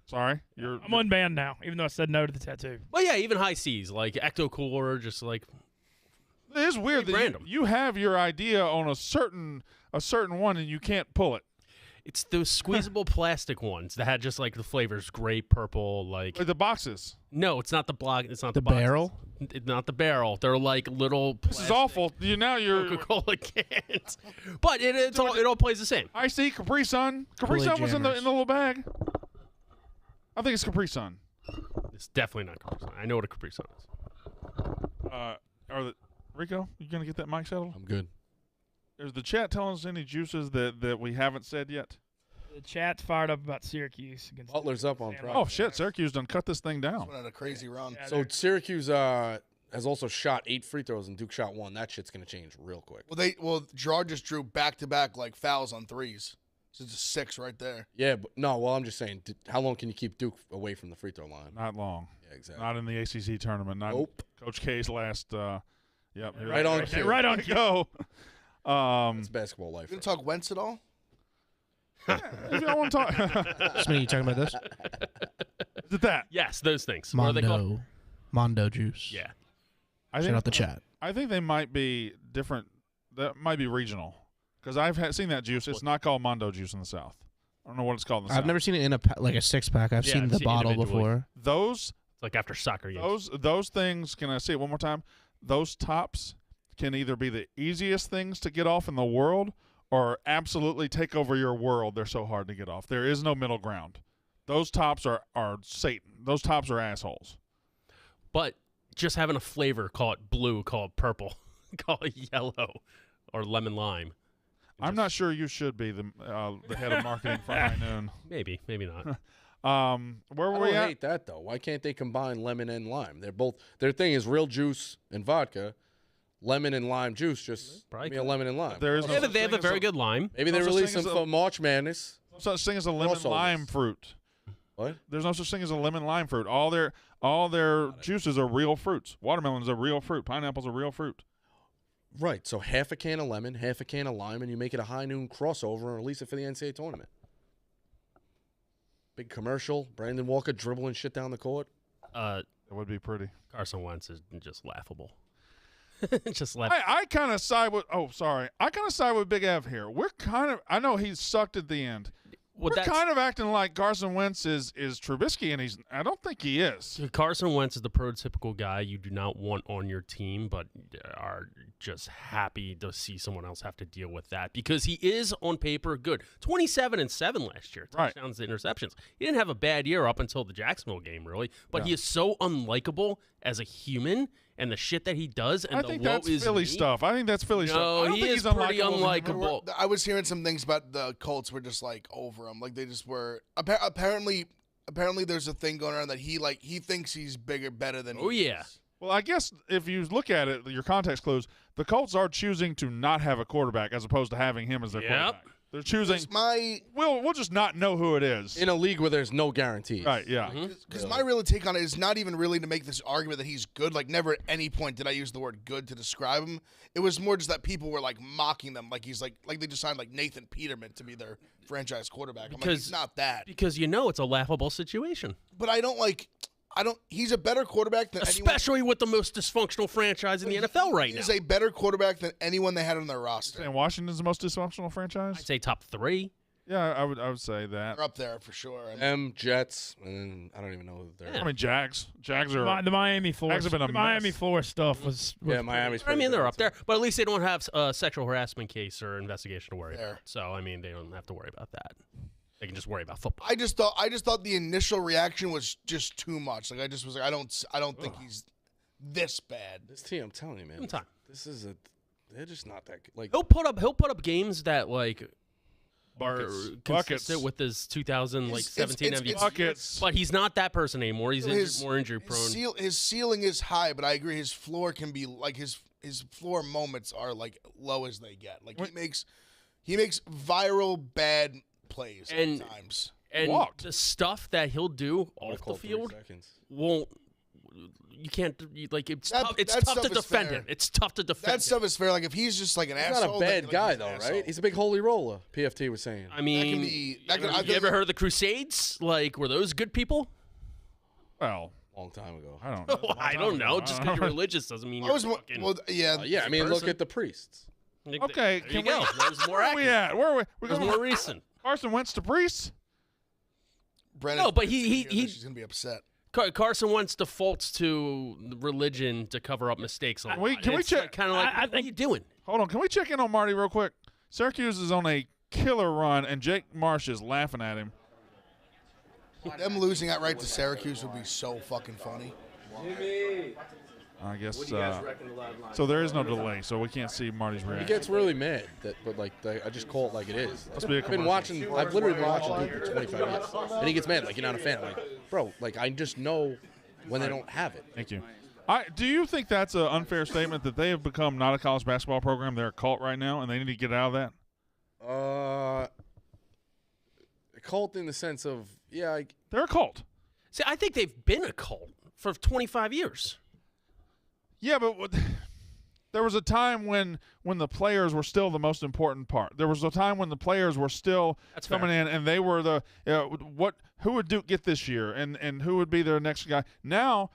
Sorry, I'm unbanned now, even though I said no to the tattoo. Well, yeah, even high C's like Ecto Cooler, just like It is weird that random. you have your idea on a certain one and you can't pull it. It's those squeezable plastic ones that had just like the flavors grape, purple, like the boxes. No, it's not the block. It's not The boxes. barrel? Not the barrel. They're like little. This is awful. You're Coca-Cola cans, but it all plays the same. I see Capri Sun. Capri Kool-Aid Sun was in the Jammers. little bag. I think it's Capri Sun. It's definitely not Capri Sun. I know what a Capri Sun is. Rico, you gonna get that mic settled? I'm good. Is the chat telling us any juices that we haven't said yet? The chat's fired up about Syracuse against Butler's up on Sam. Friday. Oh shit, Syracuse done cut this thing down. Went on a crazy run. Yeah, So Syracuse has also shot 8 free throws and Duke shot 1. That shit's gonna change real quick. Well, Gerard just drew back-to-back like fouls on threes. So it's a 6 right there. Yeah, but no. Well, I'm just saying, how long can you keep Duke away from the free throw line? Not long. Yeah, exactly. Not in the ACC tournament. Not Nope. Coach K's last. Yep. Right on cue. Right on There you go. It's basketball life. You gonna talk Wentz at all? If y'all want to talk, Smitty, you talking about this? is it that? Yes, those things. What are they called? Mondo juice. Yeah. I Shout out the chat. I think they might be different. That might be regional because I've seen that juice. It's not called Mondo juice in the South. I don't know what it's called in the South. I've never seen it in a like a 6-pack. I've Yeah, seen I've the seen bottle individually. before. Those It's like after soccer games. those things. Can I say it one more time? Those tops can either be the easiest things to get off in the world or absolutely take over your world. They're so hard to get off. There is no middle ground. Those tops are Satan. Those tops are assholes. But just having a flavor, call it blue, call it purple, call it yellow, or lemon lime. I'm not sure you should be the head of marketing for High Noon. Maybe not. Where were I we don't at? hate that though. Why can't they combine lemon and lime? They're both. Their thing is real juice and vodka. Lemon and lime juice, just Probably give me a lemon and lime. There is no They have a very good lime. Maybe they no such release thing them as a- for March Madness. no such thing as a lemon Crossovers. lime fruit. What? There's no such thing as a lemon lime fruit. All their juices are real fruits. Watermelon's a real fruit. Pineapple's a real fruit. Right. So half a can of lemon, half a can of lime, and you make it a High Noon crossover and release it for the NCAA tournament. Big commercial. Brandon Walker dribbling shit down the court. That would be pretty. Carson Wentz is just laughable. Just laughable. I kind of side with. Oh, sorry. I kind of side with Big Ev here. We're kind of. I know he sucked at the end. Well, We're kind of acting like Carson Wentz is Trubisky, and I don't think he is. Carson Wentz is the prototypical guy you do not want on your team, but are just happy to see someone else have to deal with that because he is on paper good. 27-7 last year, Right. touchdowns to interceptions. He didn't have a bad year up until the Jacksonville game, really, but he is so unlikable as a human, and the shit that he does, and I the think woe that's is Philly me. stuff. I think that's Philly stuff. No, I don't he think is he's pretty unlikable. I was hearing some things about the Colts were just like over him, like they just were. Apparently, there's a thing going on that he thinks he's better than. Oh he yeah. is. Well, I guess if you look at it, your context clues, the Colts are choosing to not have a quarterback as opposed to having him as their quarterback. They're choosing. We'll just not know who it is. In a league where there's no guarantees. Right, yeah. Because my real take on it is not even really to make this argument that he's good. Like, never at any point did I use the word good to describe him. It was more just that people were, like, mocking them. Like, he's like they just signed, like, Nathan Peterman to be their franchise quarterback. I'm like, he's not that. Because it's a laughable situation. But he's a better quarterback than Especially with the most dysfunctional franchise in the NFL right now. He's a better quarterback than anyone they had on their roster. And Washington's the most dysfunctional franchise? I'd say top 3. Yeah, I would say that. They're up there for sure. And Jets, and I don't even know who they're. I mean, Jags are the Miami Florida. Jags have been a The Miami mess. Florida stuff was Yeah, Miami's. I mean, they're up there, but at least they don't have a sexual harassment case or investigation to worry Fair. about. So, I mean, they don't have to worry about that. They can just worry about football. I just thought the initial reaction was just too much. Like I just was like, I don't think he's this bad. This team, I'm telling you, man. One time. This is they're just not that good. Like He'll put up games that like are Buckets. consistent with his 2017 MVP. Buckets. But he's not that person anymore. He's His- more injury prone. His ceiling is high, but I agree his floor can be like his his floor moments are like low as they get. Like he makes viral bad plays And- at times. And Walked. the stuff that he'll do off the field won't. You can't like it's That- tough. It's that tough to stuff is defend fair. him. It's tough to defend. That stuff is fair. Like if he's just like an He's asshole, not a bad then, guy he's an though, asshole. right? He's a big holy roller. PFT was saying. I mean, you ever heard of the Crusades? Like, were those good people? Well, long time ago. I don't know. I don't know. Just because you're religious doesn't mean I you're was more- fucking. well, yeah, Yeah, I mean, look person. at the priests. Okay, There can you go. we? There's more Where are we accurate. at? Where are we? We're There's going more recent. Carson Wentz to Priest. Brennan, No, but he she's gonna be upset. Carson Wentz defaults to religion to cover up mistakes a lot. Can we check? Kind of like, I what are think- you doing? Hold on. Can we check in on Marty real quick? Syracuse is on a killer run, and Jake Marsh is laughing at him. Them losing outright to Syracuse would be so fucking funny. I guess. So there is no delay, so we can't see Marty's He reaction. gets really mad, I just call it like it is. Must be a I've been commercial. watching. I've literally been watching Duke for 25 years, and he gets mad like you're not a fan. I'm like, bro, like I just know when they don't have it. Thank you. Do you think that's an unfair statement that they have become not a college basketball program? They're a cult right now, and they need to get out of that? A cult in the sense of They're a cult. See, I think they've been a cult for 25 years. Yeah, but there was a time when the players were still the most important part. There was a time when the players were still coming in, and they were the who would Duke get this year, and who would be their next guy. Now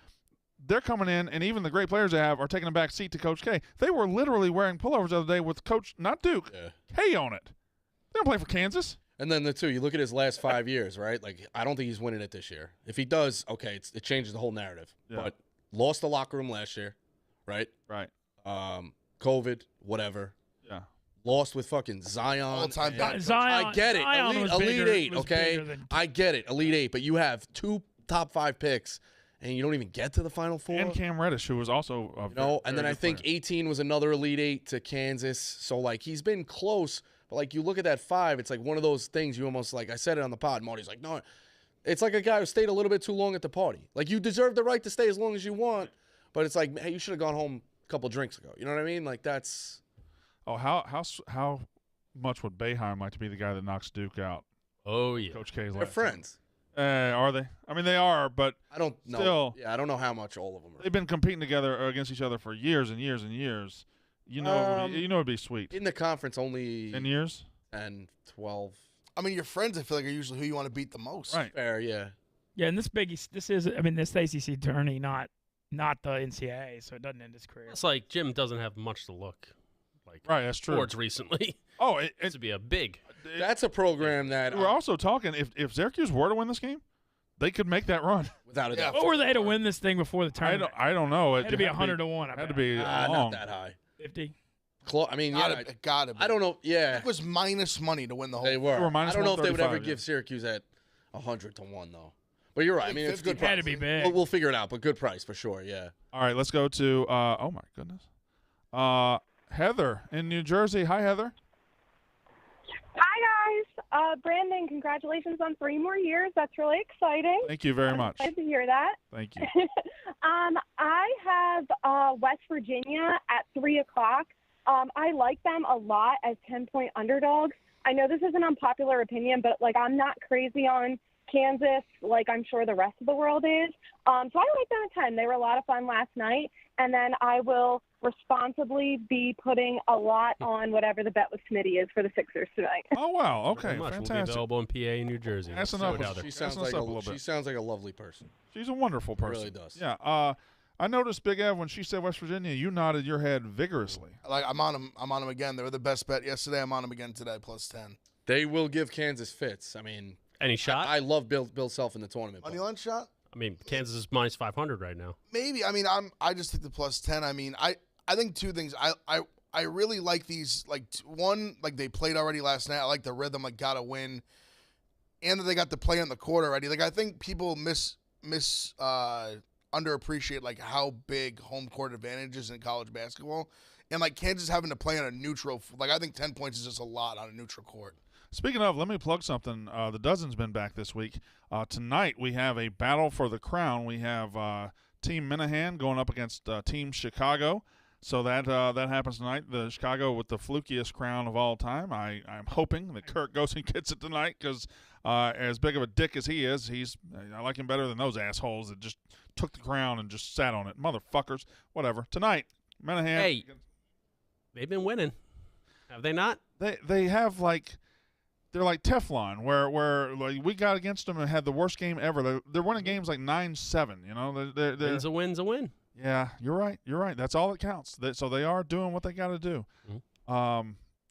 they're coming in, and even the great players they have are taking a back seat to Coach K. They were literally wearing pullovers the other day with Coach, not Duke, K on it. They don't play for Kansas. And then you look at his last 5 years, right? Like I don't think he's winning it this year. If he does, okay, it changes the whole narrative. Yeah. But lost the locker room last year, right? Right. COVID, whatever. Yeah. Lost with fucking Zion. All-time and- bad Zion- I get it. Zion Elite, was Elite bigger- 8, was okay? bigger than- I get it. Elite 8, but you have 2 top 5 picks, and you don't even get to the Final Four. And Cam Reddish, who was also a And then I think 18 was another Elite 8 to Kansas. So, like, he's been close. But, like, you look at that 5, it's like one of those things you almost, like, I said it on the pod. Marty's like, no. It's like a guy who stayed a little bit too long at the party. Like, you deserve the right to stay as long as you want. But it's like, hey, you should have gone home a couple drinks ago. You know what I mean? Like, that's. Oh, how much would Boeheim like to be the guy that knocks Duke out? Oh, yeah. Coach K's They're last friends. Are they? I mean, they are, but I don't know. Still, Yeah, I don't know how much all of them are. they've been competing together against each other for years and years and years. You know, it'd be sweet. In the conference, only 10 years? 10, 12. I mean, your friends, I feel like, are usually who you want to beat the most. Right. Fair, yeah. Yeah, and this ACC tourney, not the NCAA, so it doesn't end his career. It's like Jim doesn't have much to look like Right, that's true. towards recently. Oh, This would be a big. That's a program that we're also talking, if Syracuse were to win this game, they could make that run. without a doubt. What were they to win this thing before the tournament? I don't know. It had to be 100 to 1. I Had to bet. be Not long. that high. 50. I mean, yeah. Gotta be. I don't know. Yeah. It was minus money to win the whole. They were. They were minus I don't know if they would ever 135, give Syracuse at 100 to 1 though. But you're right. I mean, it's a good It had price. to be big. We'll figure it out, but good price for sure. Yeah. All right, let's go to, oh, my goodness. Heather in New Jersey. Hi, Heather. Hi, guys. Brandon, congratulations on 3 more years. That's really exciting. Thank you very much. Glad to hear that. Thank you. I have West Virginia at 3 o'clock. I like them a lot as 10-point underdogs. I know this is an unpopular opinion, but, like, I'm not crazy on Kansas like I'm sure the rest of the world is. So I like them at 10. They were a lot of fun last night. And then I will responsibly be putting a lot on whatever the bet with Smitty is for the Sixers tonight. Oh, wow. Okay, Very much. We'll be fantastic. available in PA and New Jersey. That's Let's enough. throw it out there. She sounds Messing us like up a little bit. she sounds like a lovely person. She's a wonderful person. Really does. Yeah. I noticed, Big Ev, when she said West Virginia, you nodded your head vigorously. Like I'm on them. I'm on them again. They were the best bet yesterday. I'm on them again today, plus 10. They will give Kansas fits. I mean, Any shot? I love Bill Self in the tournament. Money line shot? I mean, Kansas is minus 500 right now. Maybe. I mean, I just took the plus 10. I mean, I think 2 things. I really like these. Like one, like they played already last night. I like the rhythm. Like gotta win, and that they got to play on the court already. Like I think people underappreciate like how big home court advantage is in college basketball, and like Kansas having to play on a neutral. Like I think 10 points is just a lot on a neutral court. Speaking of, let me plug something. The Dozen's been back this week. Tonight we have a battle for the crown. We have Team Minahan going up against Team Chicago. So that happens tonight. The Chicago with the flukiest crown of all time. I'm hoping that Kirk goes and gets it tonight because as big of a dick as he is, I like him better than those assholes that just took the crown and just sat on it. Motherfuckers. Whatever. Tonight, Menahan. Hey, they've been winning. Have they not? They have they're like Teflon, where like we got against them and had the worst game ever. They're winning games like 9-7. You know, Win's a win. Yeah, you're right. That's all that counts. So they are doing what they got to do. All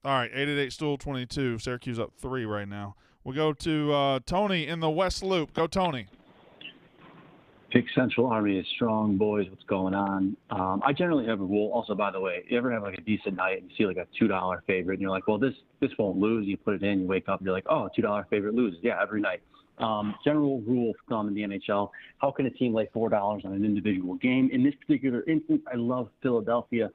right, 888-STOOL-22. Syracuse up 3 right now. We'll go to Tony in the West Loop. Go, Tony. Pick Central Army is strong, boys. What's going on? I generally have a rule. Also, by the way, you ever have like a decent night and you see like a $2 favorite and you're like, well, this won't lose. You put it in, you wake up, you're like, oh, $2 favorite loses. Yeah, every night. General rule of thumb in the NHL: how can a team lay $4 on an individual game? In this particular instance, I love Philadelphia.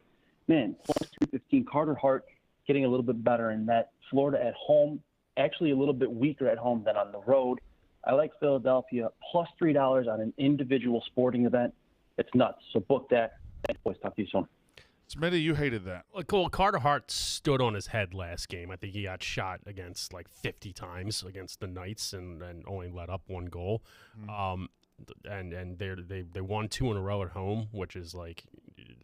Man, plus 215. Carter Hart getting a little bit better in that. Florida at home, actually a little bit weaker at home than on the road. I like Philadelphia plus $3 on an individual sporting event. It's nuts. So book that. Thanks, boys. Talk to you soon. Smitty, you hated that. Well, cool. Carter Hart stood on his head last game. I think he got shot against like 50 times against the Knights and only let up 1 goal. And they won 2 in a row at home, which is like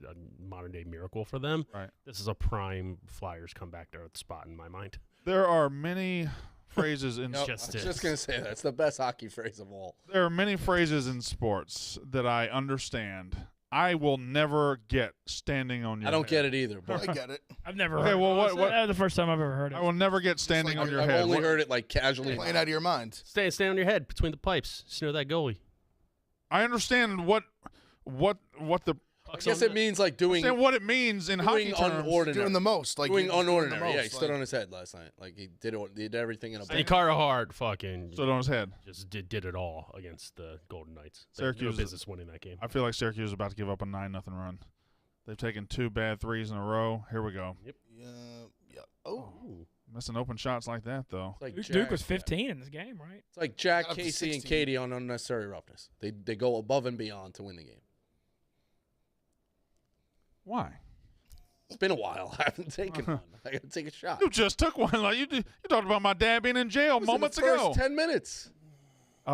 a modern day miracle for them. Right. This is a prime Flyers comeback to earth spot in my mind. There are many phrases in I was just going to say that's the best hockey phrase of all. There are many phrases in sports that I understand. I will never get standing on your I don't head. get it either, but I get it. I've never Okay, heard well, it. what- That's the first time I've ever heard it. I will never get standing on your I've head. only What- heard it like casually. Playing out of your mind. Stay on your head between the pipes. Sneer that goalie. I understand what the I guess it means like doing understand what it means in hockey terms. unordinary. Doing the most. Like doing you're doing the unordinary. Yeah, he most, stood like- on his head last night. Like he did everything in a And Carter Hart fucking Stood on his head. just did it all against the Golden Knights. They had no Syracuse business winning that game. I feel like Syracuse is about to give up a 9-0 run. They've taken 2 bad threes in a row. Here we go. Yep. Yeah. Oh. Missing open shots like that though. It's like Duke was 15 in this game, right? It's like Jack, Got up to Casey, and 16. Katie on unnecessary roughness. They go above and beyond to win the game. Why? It's been a while. I haven't taken one. I got to take a shot. You just took one. Like you talked about my dad being in jail It was in moments the first ago. 10 minutes. We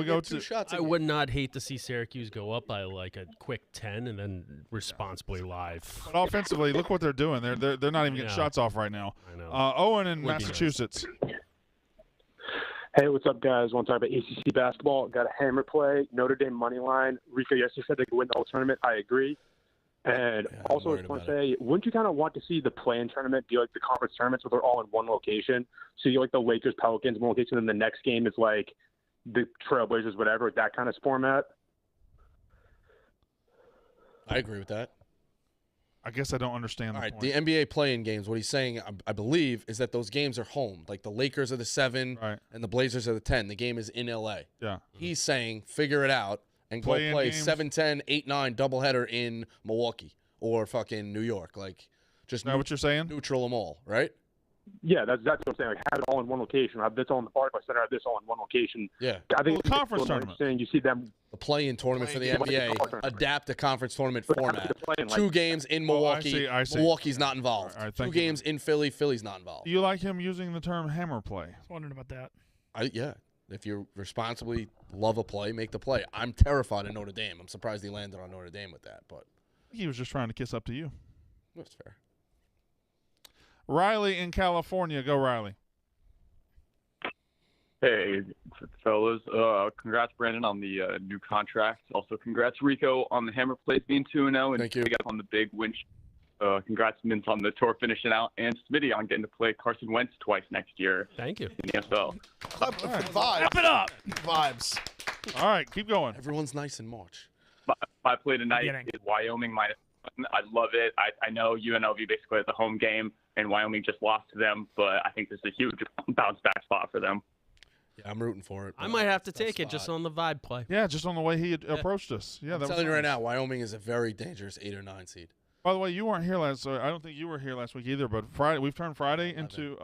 go Get 2 to shots. I would not hate to see Syracuse go up by like a quick 10 and then responsibly live. but offensively. Look what they're doing. They're not even getting Yeah. shots off right now. I know. Owen in Would be nice. Massachusetts. Hey, what's up, guys? Want to talk about ACC basketball? Got a hammer play. Notre Dame money line. Rico yesterday said they could win the whole tournament. I agree. And I'm also, I worried just want about to say, wouldn't you kind of want to see the play-in tournament be like the conference tournaments where they're all in one location? So you like the Lakers, Pelicans, one location, and the next game is like the Trailblazers, whatever, that kind of format? I agree with that. I guess I don't understand All the right, point. the NBA play-in games, what he's saying, I believe, is that those games are home. Like the Lakers are the 7 Right. and the Blazers are the 10. The game is in L.A. Yeah. He's saying figure it out and go Play-in play games. 7-10, 8-9 doubleheader in Milwaukee or fucking New York. Like, just Is that what you're saying? neutral them all, right? Yeah, that's what I'm saying. Like, have it all in one location. Have this all in the Barclays Center. Have this all in one location. Yeah. I think Well, the conference tournament. Saying you see them. The play-in tournament for the Play-in game. NBA, adapt the conference tournament But have format. the play-in, like- 2 games in Oh, I Milwaukee. see, I see. Milwaukee's not involved. All right, 2 thank you. games in Philly. Philly's not involved. Do you like him using the term hammer play? I was wondering about that. Yeah. If you responsibly love a play, make the play. I'm terrified of Notre Dame. I'm surprised he landed on Notre Dame with that, but He was just trying to kiss up to you. that's fair. Riley in California. Go, Riley. Hey, fellas. Congrats, Brandon, on the new contract. Also, congrats, Rico, on the hammer plays being 2-0. And Thank you. on the big win. Congrats, Mints, on the tour finishing out. And Smitty on getting to play Carson Wentz twice next year Thank you. in the NFL. Vibes. Wrap it up. Vibes. All right, keep going. Everyone's nice in March. My play tonight Getting. is Wyoming -1. I love it. I know UNLV basically has a home game, and Wyoming just lost to them, but I think this is a huge bounce-back spot for them. Yeah, I'm rooting for it. I but might have to tough take it just spot. on the vibe play. Yeah, just on the way he had approached us. Yeah, I'm that was telling you right nice. now, Wyoming is a very dangerous 8 or 9 seed. By the way, you weren't here last. I don't think you were here last week either. But Friday, we've turned Friday into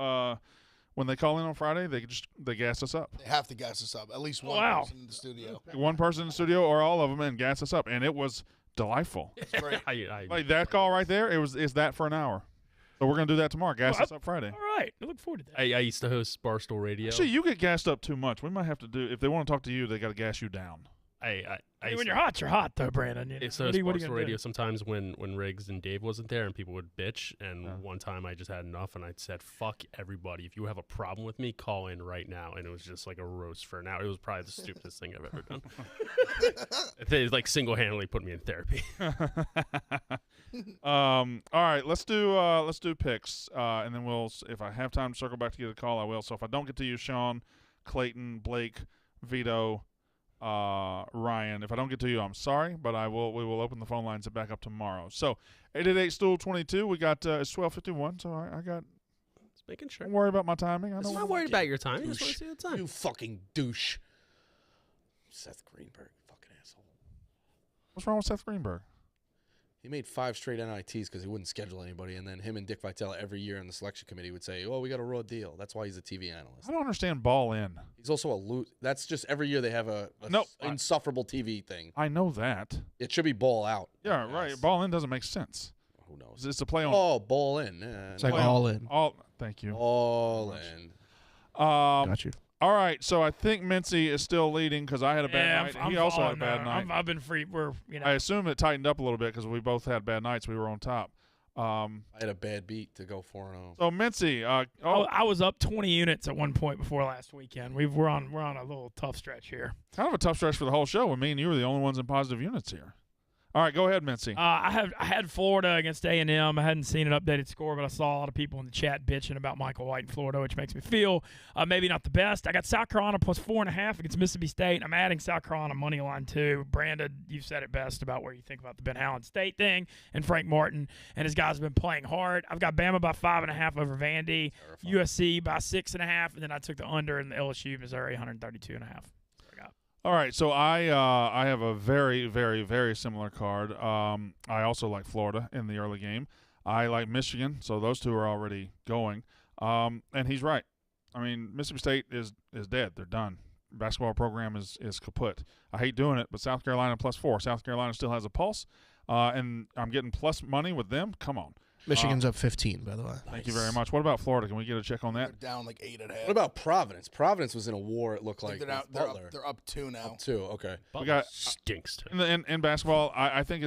when they call in on Friday, they gas us up. They have to gas us up. At least one Wow. person in the studio. One person in the studio or all of them and gas us up, and it was delightful. It's great. Like that call right there, is that for an hour. So we're going to do that tomorrow. Gas us up Friday. All right. I look forward to that. I used to host Barstool Radio. Actually, you get gassed up too much. We might have to do, if they want to talk to you, they got to gas you down. When you're hot, though, Brandon. You know? So What are you Barstool gonna Radio do? sometimes when Riggs and Dave wasn't there and people would bitch. And one time I just had enough and I said, fuck everybody. If you have a problem with me, call in right now. And it was just like a roast for an hour. It was probably the stupidest thing I've ever done. It like single-handedly put me in therapy. All right, let's do picks, and then we'll, if I have time to circle back to get a call, I will. So if I don't get to you, Sean, Clayton, Blake, Vito, Ryan, if I don't get to you, I'm sorry, but we will open the phone lines back up tomorrow. So 888-STOOL-22, we got it's 12:51, so I got. Just making sure. Don't worry about my timing. I'm not worried about your timing. I just want to see the time. You fucking douche. Seth Greenberg, fucking asshole. What's wrong with Seth Greenberg? He made 5 straight NITs because he wouldn't schedule anybody, and then him and Dick Vitale every year in the selection committee would say, "Oh, we got a raw deal." That's why he's a TV analyst. I don't understand ball in. He's also a loot. That's just every year they have a insufferable TV thing. I know that. It should be ball out. Yeah, right. Ball in doesn't make sense. Who knows? It's a play on. Oh, ball in. It's like all in. Thank you. All in. Got you. All right, so I think Mincy is still leading because I had a bad night. He also had a bad night. I've been free. I assume it tightened up a little bit because we both had bad nights. We were on top. I had a bad beat to go 4-0. So Mincy, I was up 20 units at one point before last weekend. We're on a little tough stretch here. Kind of a tough stretch for the whole show. I mean, you were the only ones in positive units here. All right, go ahead, Mincy. I had Florida against A&M. I hadn't seen an updated score, but I saw a lot of people in the chat bitching about Michael White in Florida, which makes me feel maybe not the best. I got South Carolina plus 4.5 against Mississippi State. I'm adding South Carolina money line too. Brandon, you've said it best about where you think about the Ben Howland State thing, and Frank Martin and his guys have been playing hard. I've got Bama by 5.5 over Vandy, USC by 6.5, and then I took the under in the LSU Missouri 132.5. All right, so I have a very, very, very similar card. I also like Florida in the early game. I like Michigan, so those two are already going. And he's right. I mean, Mississippi State is dead. They're done. Basketball program is kaput. I hate doing it, but South Carolina plus 4. South Carolina still has a pulse, and I'm getting plus money with them. Come on. Michigan's up 15, by the way. Thank you very much. What about Florida? Can we get a check on that? They're down like 8.5. What about Providence? Providence was in a war, it looked like. They're up 2 now. Up 2, okay. We got stinks. In basketball, I think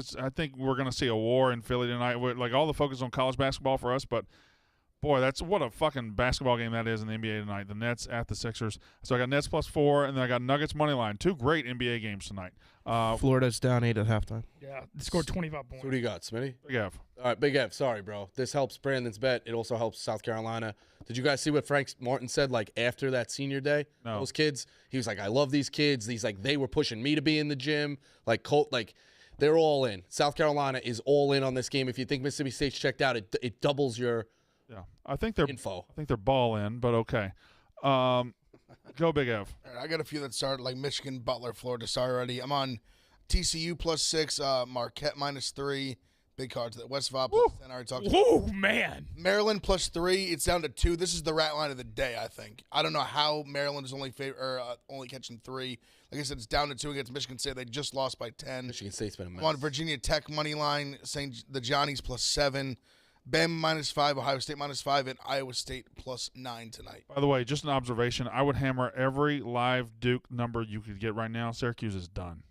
we're going to see a war in Philly tonight. Like all the focus on college basketball for us, but boy, that's what a fucking basketball game that is in the NBA tonight. The Nets at the Sixers. So I got Nets plus 4, and then I got Nuggets money line. 2 great NBA games tonight. Florida's down 8 at halftime. Yeah, they scored 25 points. So what do you got, Smitty? Big F. All right, Big F. Sorry, bro. This helps Brandon's bet. It also helps South Carolina. Did you guys see what Frank Martin said, like, after that senior day? No. Those kids? He was like, I love these kids. He's like, they were pushing me to be in the gym. Like, they're all in. South Carolina is all in on this game. If you think Mississippi State's checked out, it doubles your I think they're info. I think they're ball in, but okay. Go Big F. All right, I got a few that started, like Michigan, Butler, Florida started already. I'm on TCU plus 6, Marquette minus 3. Big cards. West Vaughan plus 10. I already talked about. Oh, man. Maryland plus 3. It's down to 2. This is the rat line of the day, I think. I don't know how Maryland is only catching 3. Like I said, it's down to 2 against Michigan State. They just lost by 10. Michigan State's been a mess. I'm on Virginia Tech money line, saying the Johnnies plus 7. Bama minus 5, Ohio State minus 5, and Iowa State plus 9 tonight. By the way, just an observation. I would hammer every live Duke number you could get right now. Syracuse is done.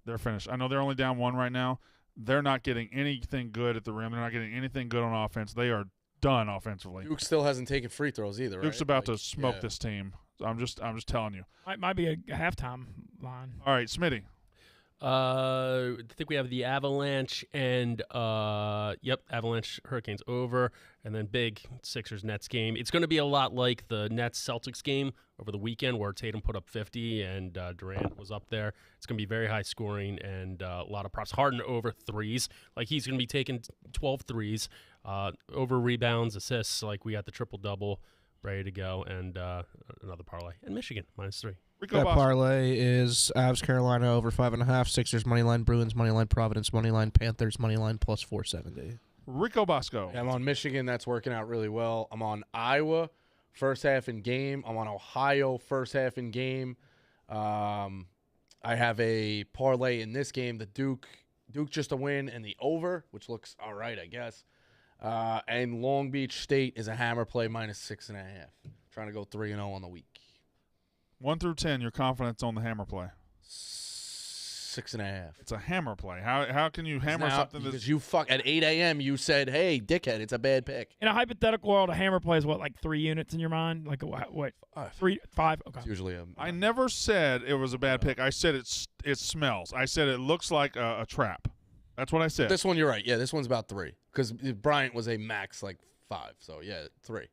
They're finished. I know they're only down 1 right now. They're not getting anything good at the rim. They're not getting anything good on offense. They are done offensively. Duke still hasn't taken free throws either, right? Duke's about to smoke this team. So I'm just telling you. Might be a halftime line. All right, Smitty. I think we have the Avalanche and Avalanche Hurricanes over, and then big Sixers Nets game. It's going to be a lot like the Nets Celtics game over the weekend where Tatum put up 50 and Durant was up there. It's going to be very high scoring and a lot of props. Harden over threes, like he's going to be taking 12 threes, over rebounds, assists. Like we got the triple double ready to go, and another parlay. And Michigan minus 3. That parlay is Avs Carolina over 5.5, Sixers money line, Bruins money line, Providence money line, Panthers money line plus 470. Rico Bosco. Yeah, I'm on Michigan. That's working out really well. I'm on Iowa first half in game. I'm on Ohio first half in game. I have a parlay in this game. The Duke Duke just a win and the over, which looks all right, I guess. And Long Beach State is a hammer play -6.5. Trying to go 3-0 on the week. 1 through 10, your confidence on the hammer play. 6.5. It's a hammer play. How can you hammer something that's because you at 8 a.m. you said, "Hey, dickhead, it's a bad pick." In a hypothetical world, a hammer play is what, like 3 units in your mind? Like what? 3, 5? Okay. It's usually I never said it was a bad pick. I said it smells. I said it looks like a trap. That's what I said. This one, you're right. Yeah, this one's about 3 because Bryant was a max like 5. So yeah, 3.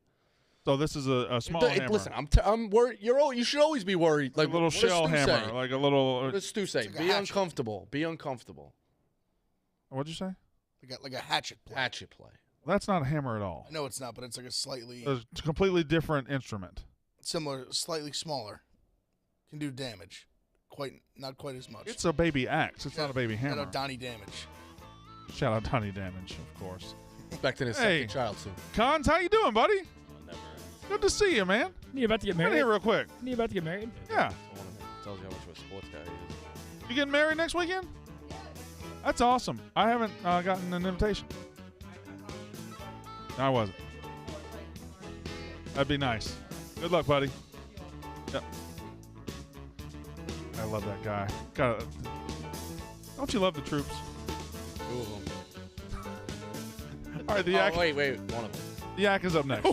So this is a small hammer. Listen, I'm worried. You should always be worried. Like a little shell hammer, like a little. What does Stu say? Be uncomfortable. Be uncomfortable. What'd you say? Like a hatchet play. Hatchet play. That's not a hammer at all. No, it's not, but it's like a slightly It's a completely different instrument. similar, slightly smaller. Can do damage. Not quite as much. It's a baby axe. It's not a baby hammer. Shout out Donnie Damage. Shout out Donnie Damage, of course. Expecting his Hey, second child soon. Cons, how you doing, buddy? Good to see you, man. You about to get Come in married? here real quick. You about to get married? Yeah. Tells you how much of a sports guy he is. You getting married next weekend? That's awesome. I haven't gotten an invitation. No, I wasn't. That'd be nice. Good luck, buddy. Yep. I love that guy. Don't you love the troops? 2 of them. All right, the Yak. Wait, one of them. The Yak is up next.